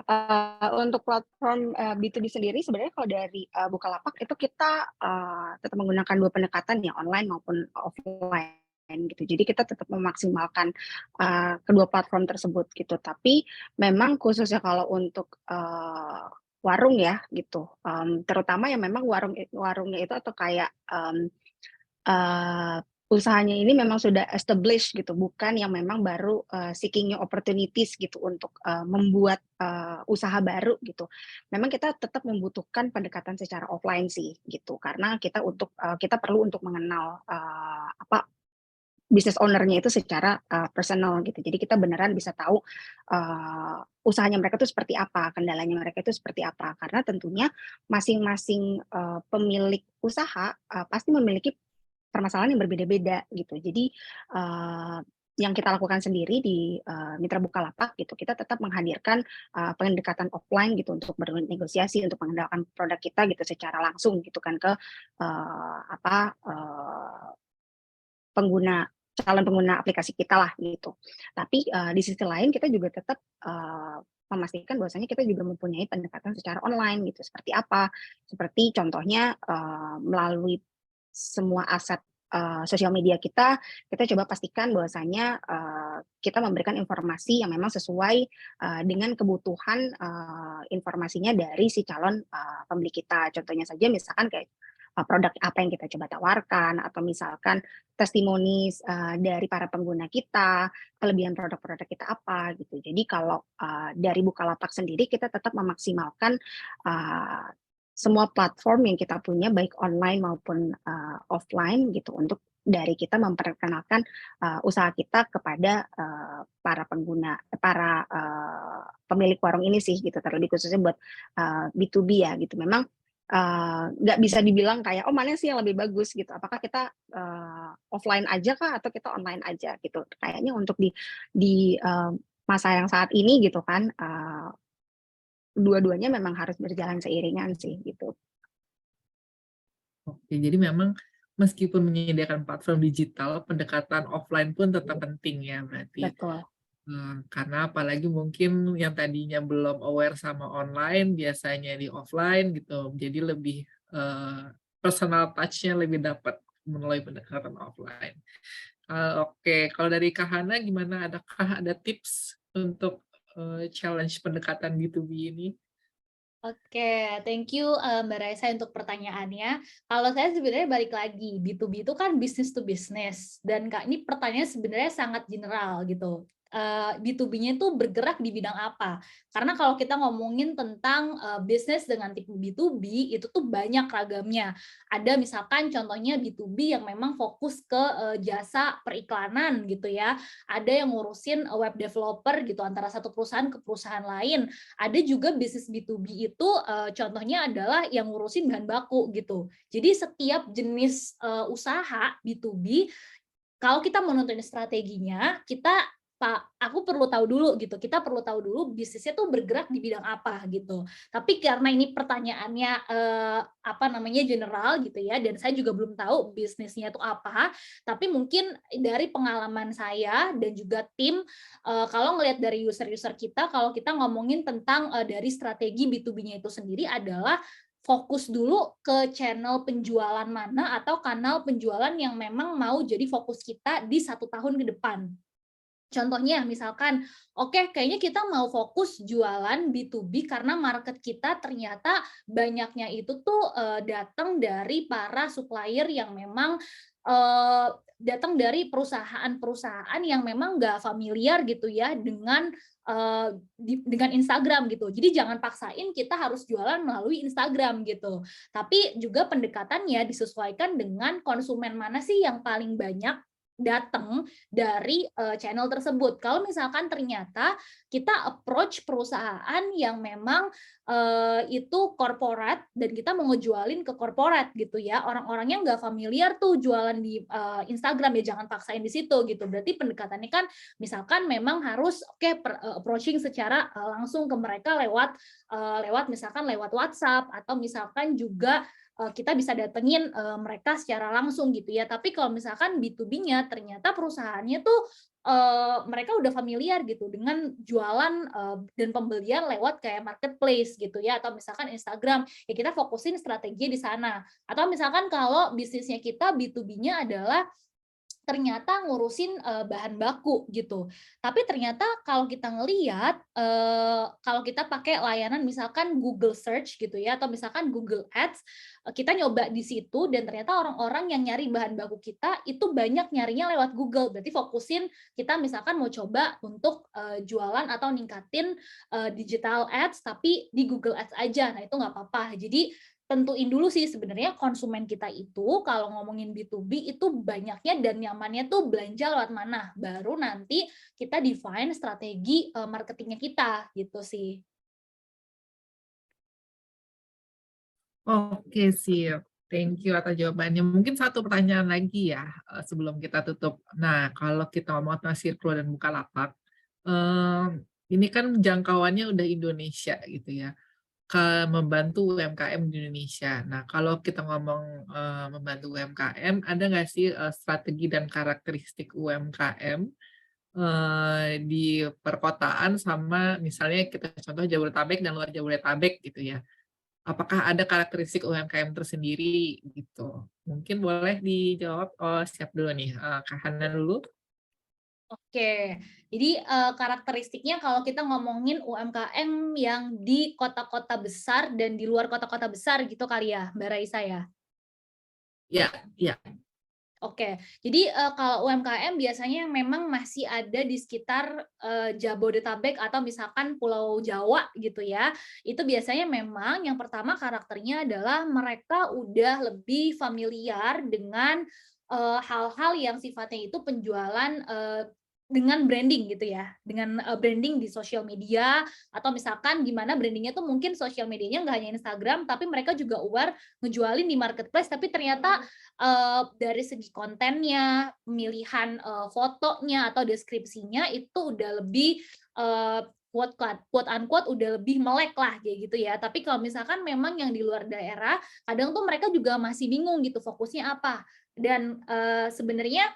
untuk platform B2B sendiri sebenarnya kalau dari Bukalapak itu kita tetap menggunakan 2 pendekatan ya, online maupun offline gitu. Jadi kita tetap memaksimalkan kedua platform tersebut gitu. Tapi memang khususnya kalau untuk warung ya gitu, terutama yang memang warungnya itu atau kayak usahanya ini memang sudah established gitu, bukan yang memang baru seeking new opportunities gitu untuk membuat usaha baru gitu. Memang kita tetap membutuhkan pendekatan secara offline sih gitu, karena kita perlu untuk mengenal business owner-nya itu secara personal gitu. Jadi kita beneran bisa tahu usahanya mereka itu seperti apa, kendalanya mereka itu seperti apa. Karena tentunya masing-masing pemilik usaha pasti memiliki permasalahan yang berbeda-beda gitu. Jadi yang kita lakukan sendiri di Mitra Bukalapak gitu, kita tetap menghadirkan pendekatan offline gitu untuk bernegosiasi, untuk mengenalkan produk kita gitu secara langsung gitu kan ke calon pengguna aplikasi kita lah gitu. Tapi di sisi lain kita juga tetap memastikan bahwasanya kita juga mempunyai pendekatan secara online gitu. Seperti apa? Seperti contohnya melalui semua aset sosial media kita coba pastikan bahwasanya kita memberikan informasi yang memang sesuai dengan kebutuhan informasinya dari si calon pembeli kita. Contohnya saja misalkan kayak produk apa yang kita coba tawarkan, atau misalkan testimoni dari para pengguna kita, kelebihan produk-produk kita apa gitu. Jadi kalau dari Bukalapak sendiri kita tetap memaksimalkan semua platform yang kita punya baik online maupun offline gitu untuk dari kita memperkenalkan usaha kita kepada para pengguna, para pemilik warung ini sih gitu, terlebih khususnya buat B2B ya gitu. Memang nggak bisa dibilang kayak oh mana sih yang lebih bagus gitu, apakah kita offline aja kah atau kita online aja gitu. Kayaknya untuk di masa yang saat ini gitu kan dua-duanya memang harus berjalan seiringan sih gitu. Oke, jadi memang meskipun menyediakan platform digital, pendekatan offline pun tetap penting ya berarti. Betul. Karena apalagi mungkin yang tadinya belum aware sama online, biasanya di offline gitu, jadi lebih personal touch-nya lebih dapat melalui pendekatan offline. Oke, kalau dari Kak Hana gimana? Adakah ada tips untuk challenge pendekatan B2B ini? Oke, thank you Mbak Raisa untuk pertanyaannya. Kalau saya sebenarnya balik lagi, B2B itu kan business to business. Dan Kak, ini pertanyaan sebenarnya sangat general gitu. B2B-nya itu bergerak di bidang apa? Karena kalau kita ngomongin tentang bisnis dengan tipe B2B, itu tuh banyak ragamnya. Ada misalkan contohnya B2B yang memang fokus ke jasa periklanan gitu ya. Ada yang ngurusin web developer gitu antara satu perusahaan ke perusahaan lain. Ada juga bisnis B2B itu contohnya adalah yang ngurusin bahan baku gitu. Jadi setiap jenis usaha B2B, kalau kita menentuin strateginya, aku perlu tahu dulu gitu. Kita perlu tahu dulu bisnisnya tuh bergerak di bidang apa gitu. Tapi karena ini pertanyaannya general gitu ya, dan saya juga belum tahu bisnisnya itu apa. Tapi mungkin dari pengalaman saya dan juga tim, kalau ngelihat dari user-user kita, kalau kita ngomongin tentang dari strategi B2B-nya itu sendiri adalah fokus dulu ke channel penjualan mana atau kanal penjualan yang memang mau jadi fokus kita di 1 tahun ke depan. Contohnya misalkan, oke, kayaknya kita mau fokus jualan B2B karena market kita ternyata banyaknya itu tuh datang dari para supplier yang memang datang dari perusahaan-perusahaan yang memang nggak familiar gitu ya dengan Instagram gitu. Jadi jangan paksain kita harus jualan melalui Instagram gitu. Tapi juga pendekatannya disesuaikan dengan konsumen mana sih yang paling banyak datang dari channel tersebut. Kalau misalkan ternyata kita approach perusahaan yang memang itu corporate dan kita mau ngejualin ke corporate gitu ya, orang-orangnya nggak familiar tuh jualan di Instagram, ya jangan paksain di situ gitu. Berarti pendekatannya kan misalkan memang harus approaching secara langsung ke mereka lewat misalkan lewat WhatsApp, atau misalkan juga kita bisa datengin mereka secara langsung gitu ya. Tapi kalau misalkan B2B-nya ternyata perusahaannya tuh mereka udah familiar gitu dengan jualan dan pembelian lewat kayak marketplace gitu ya, atau misalkan Instagram, ya kita fokusin strategi di sana. Atau misalkan kalau bisnisnya kita B2B-nya adalah ternyata ngurusin bahan baku gitu. Tapi ternyata kalau kita ngelihat, kalau kita pakai layanan misalkan Google Search gitu ya, atau misalkan Google Ads, kita nyoba di situ dan ternyata orang-orang yang nyari bahan baku kita itu banyak nyarinya lewat Google. Berarti fokusin kita misalkan mau coba untuk jualan atau ningkatin digital ads tapi di Google Ads aja. Nah, itu nggak apa-apa. Jadi tentuin dulu sih sebenarnya konsumen kita itu kalau ngomongin B2B itu banyaknya dan nyamannya tuh belanja lewat mana. Baru nanti kita define strategi marketingnya kita gitu sih. Oke, sip. Thank you atas jawabannya. Mungkin satu pertanyaan lagi ya sebelum kita tutup. Nah, kalau kita ngomong tentang Sirklo dan Bukalapak, ini kan jangkauannya udah Indonesia gitu ya, membantu UMKM di Indonesia. Nah, kalau kita ngomong membantu UMKM, ada nggak sih strategi dan karakteristik UMKM di perkotaan sama misalnya kita contoh Jabodetabek dan luar Jabodetabek gitu ya. Apakah ada karakteristik UMKM tersendiri gitu? Mungkin boleh dijawab. Oh, siap dulu nih. Kak Hana dulu. Oke, jadi karakteristiknya kalau kita ngomongin UMKM yang di kota-kota besar dan di luar kota-kota besar gitu kali ya, Mbak Raisa ya? Ya, ya. Oke, jadi kalau UMKM biasanya memang masih ada di sekitar Jabodetabek atau misalkan Pulau Jawa gitu ya. Itu biasanya memang yang pertama karakternya adalah mereka udah lebih familiar dengan hal-hal yang sifatnya itu penjualan dengan branding gitu ya, dengan branding di sosial media, atau misalkan gimana brandingnya tuh mungkin sosial medianya nggak hanya Instagram, tapi mereka juga aware ngejualin di marketplace, tapi ternyata dari segi kontennya, pemilihan fotonya atau deskripsinya itu udah lebih quote unquote udah lebih melek lah kayak gitu ya. Tapi kalau misalkan memang yang di luar daerah, kadang tuh mereka juga masih bingung gitu fokusnya apa. Dan sebenarnya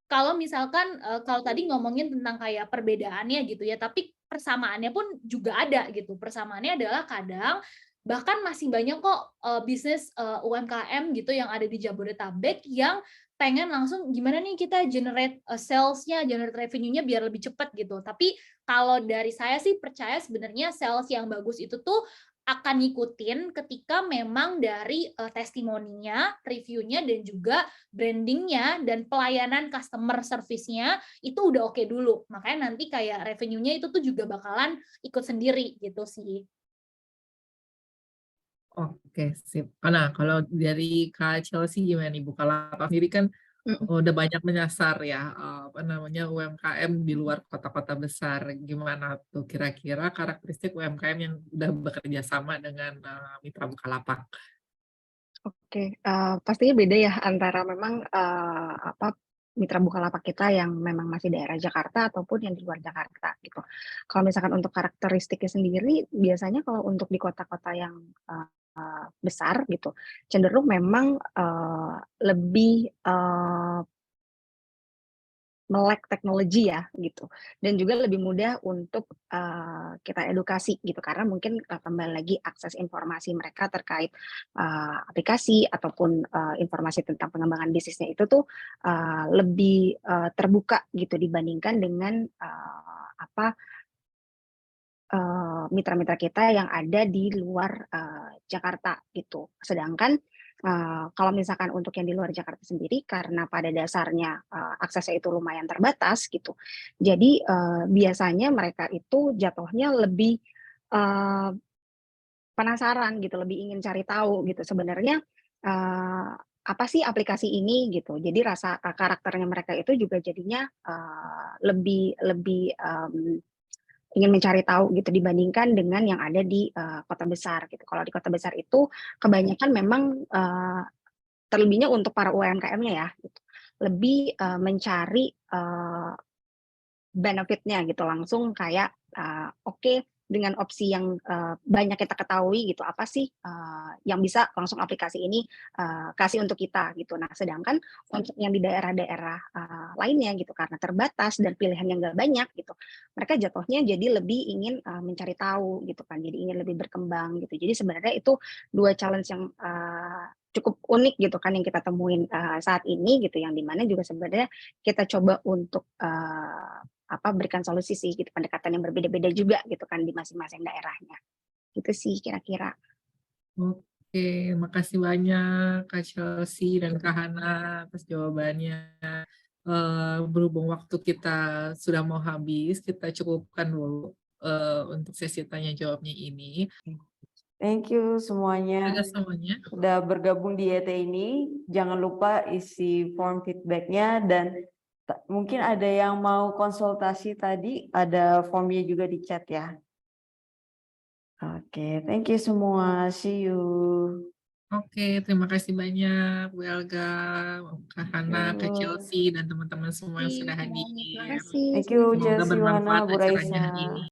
kalau misalkan kalau tadi ngomongin tentang kayak perbedaannya gitu ya, tapi persamaannya pun juga ada gitu. Persamaannya adalah kadang bahkan masih banyak kok bisnis UMKM gitu yang ada di Jabodetabek yang pengen langsung gimana nih kita generate sales-nya, generate revenue-nya biar lebih cepat gitu. Tapi kalau dari saya sih percaya sebenarnya sales yang bagus itu tuh akan ngikutin ketika memang dari testimoninya, reviewnya, dan juga brandingnya dan pelayanan customer service-nya itu udah oke dulu. Makanya nanti kayak revenue-nya itu tuh juga bakalan ikut sendiri gitu sih. Oke, sip. Nah, kalau dari Kak Chelsea gimana nih? Bukalapak sendiri kan udah banyak menyasar ya, apa namanya, UMKM di luar kota-kota besar. Gimana tuh kira-kira karakteristik UMKM yang udah bekerja sama dengan Mitra Bukalapak? Oke, pastinya beda ya antara memang mitra Bukalapak kita yang memang masih daerah Jakarta ataupun yang di luar Jakarta gitu. Kalau misalkan untuk karakteristiknya sendiri, biasanya kalau untuk di kota-kota yang besar gitu, cenderung memang lebih melek teknologi ya gitu, dan juga lebih mudah untuk kita edukasi gitu, karena mungkin kembali lagi akses informasi mereka terkait aplikasi ataupun informasi tentang pengembangan bisnisnya itu tuh lebih terbuka gitu dibandingkan dengan mitra-mitra kita yang ada di luar Jakarta gitu. Sedangkan kalau misalkan untuk yang di luar Jakarta sendiri, karena pada dasarnya aksesnya itu lumayan terbatas gitu, jadi biasanya mereka itu jatuhnya lebih penasaran gitu, lebih ingin cari tahu gitu sebenarnya apa sih aplikasi ini gitu. Jadi rasa karakternya mereka itu juga jadinya lebih ingin mencari tahu gitu dibandingkan dengan yang ada di kota besar gitu. Kalau di kota besar itu kebanyakan memang terlebihnya untuk para UMKM-nya ya, gitu, lebih mencari benefit-nya gitu langsung kayak oke, dengan opsi yang banyak kita ketahui gitu, apa sih yang bisa langsung aplikasi ini kasih untuk kita gitu. Nah, sedangkan untuk yang di daerah-daerah lainnya gitu, karena terbatas dan pilihannya nggak banyak gitu, mereka jatuhnya jadi lebih ingin mencari tahu gitu kan, jadi ingin lebih berkembang gitu. Jadi sebenarnya itu dua challenge yang cukup unik gitu kan yang kita temuin saat ini gitu, yang dimana juga sebenarnya kita coba untuk berikan solusi sih gitu, pendekatan yang berbeda-beda juga gitu kan di masing-masing daerahnya. Gitu sih kira-kira. Oke, makasih banyak Kak Chelsea dan Kak Hana atas jawabannya. Berhubung waktu kita sudah mau habis, kita cukupkan dulu untuk sesi tanya jawabnya ini. Thank you semuanya udah bergabung di YT ini. Jangan lupa isi form feedbacknya, dan mungkin ada yang mau konsultasi tadi, ada formnya juga di chat ya. Oke, thank you semua. See you. Oke, terima kasih banyak Bu Elga, Kak Hana, Kak Chelsea, dan teman-teman semua yang sudah hadir. Terima kasih. Thank you Semoga Chelsea, Wana, bermanfaat Bu acaranya Raisa. hari ini.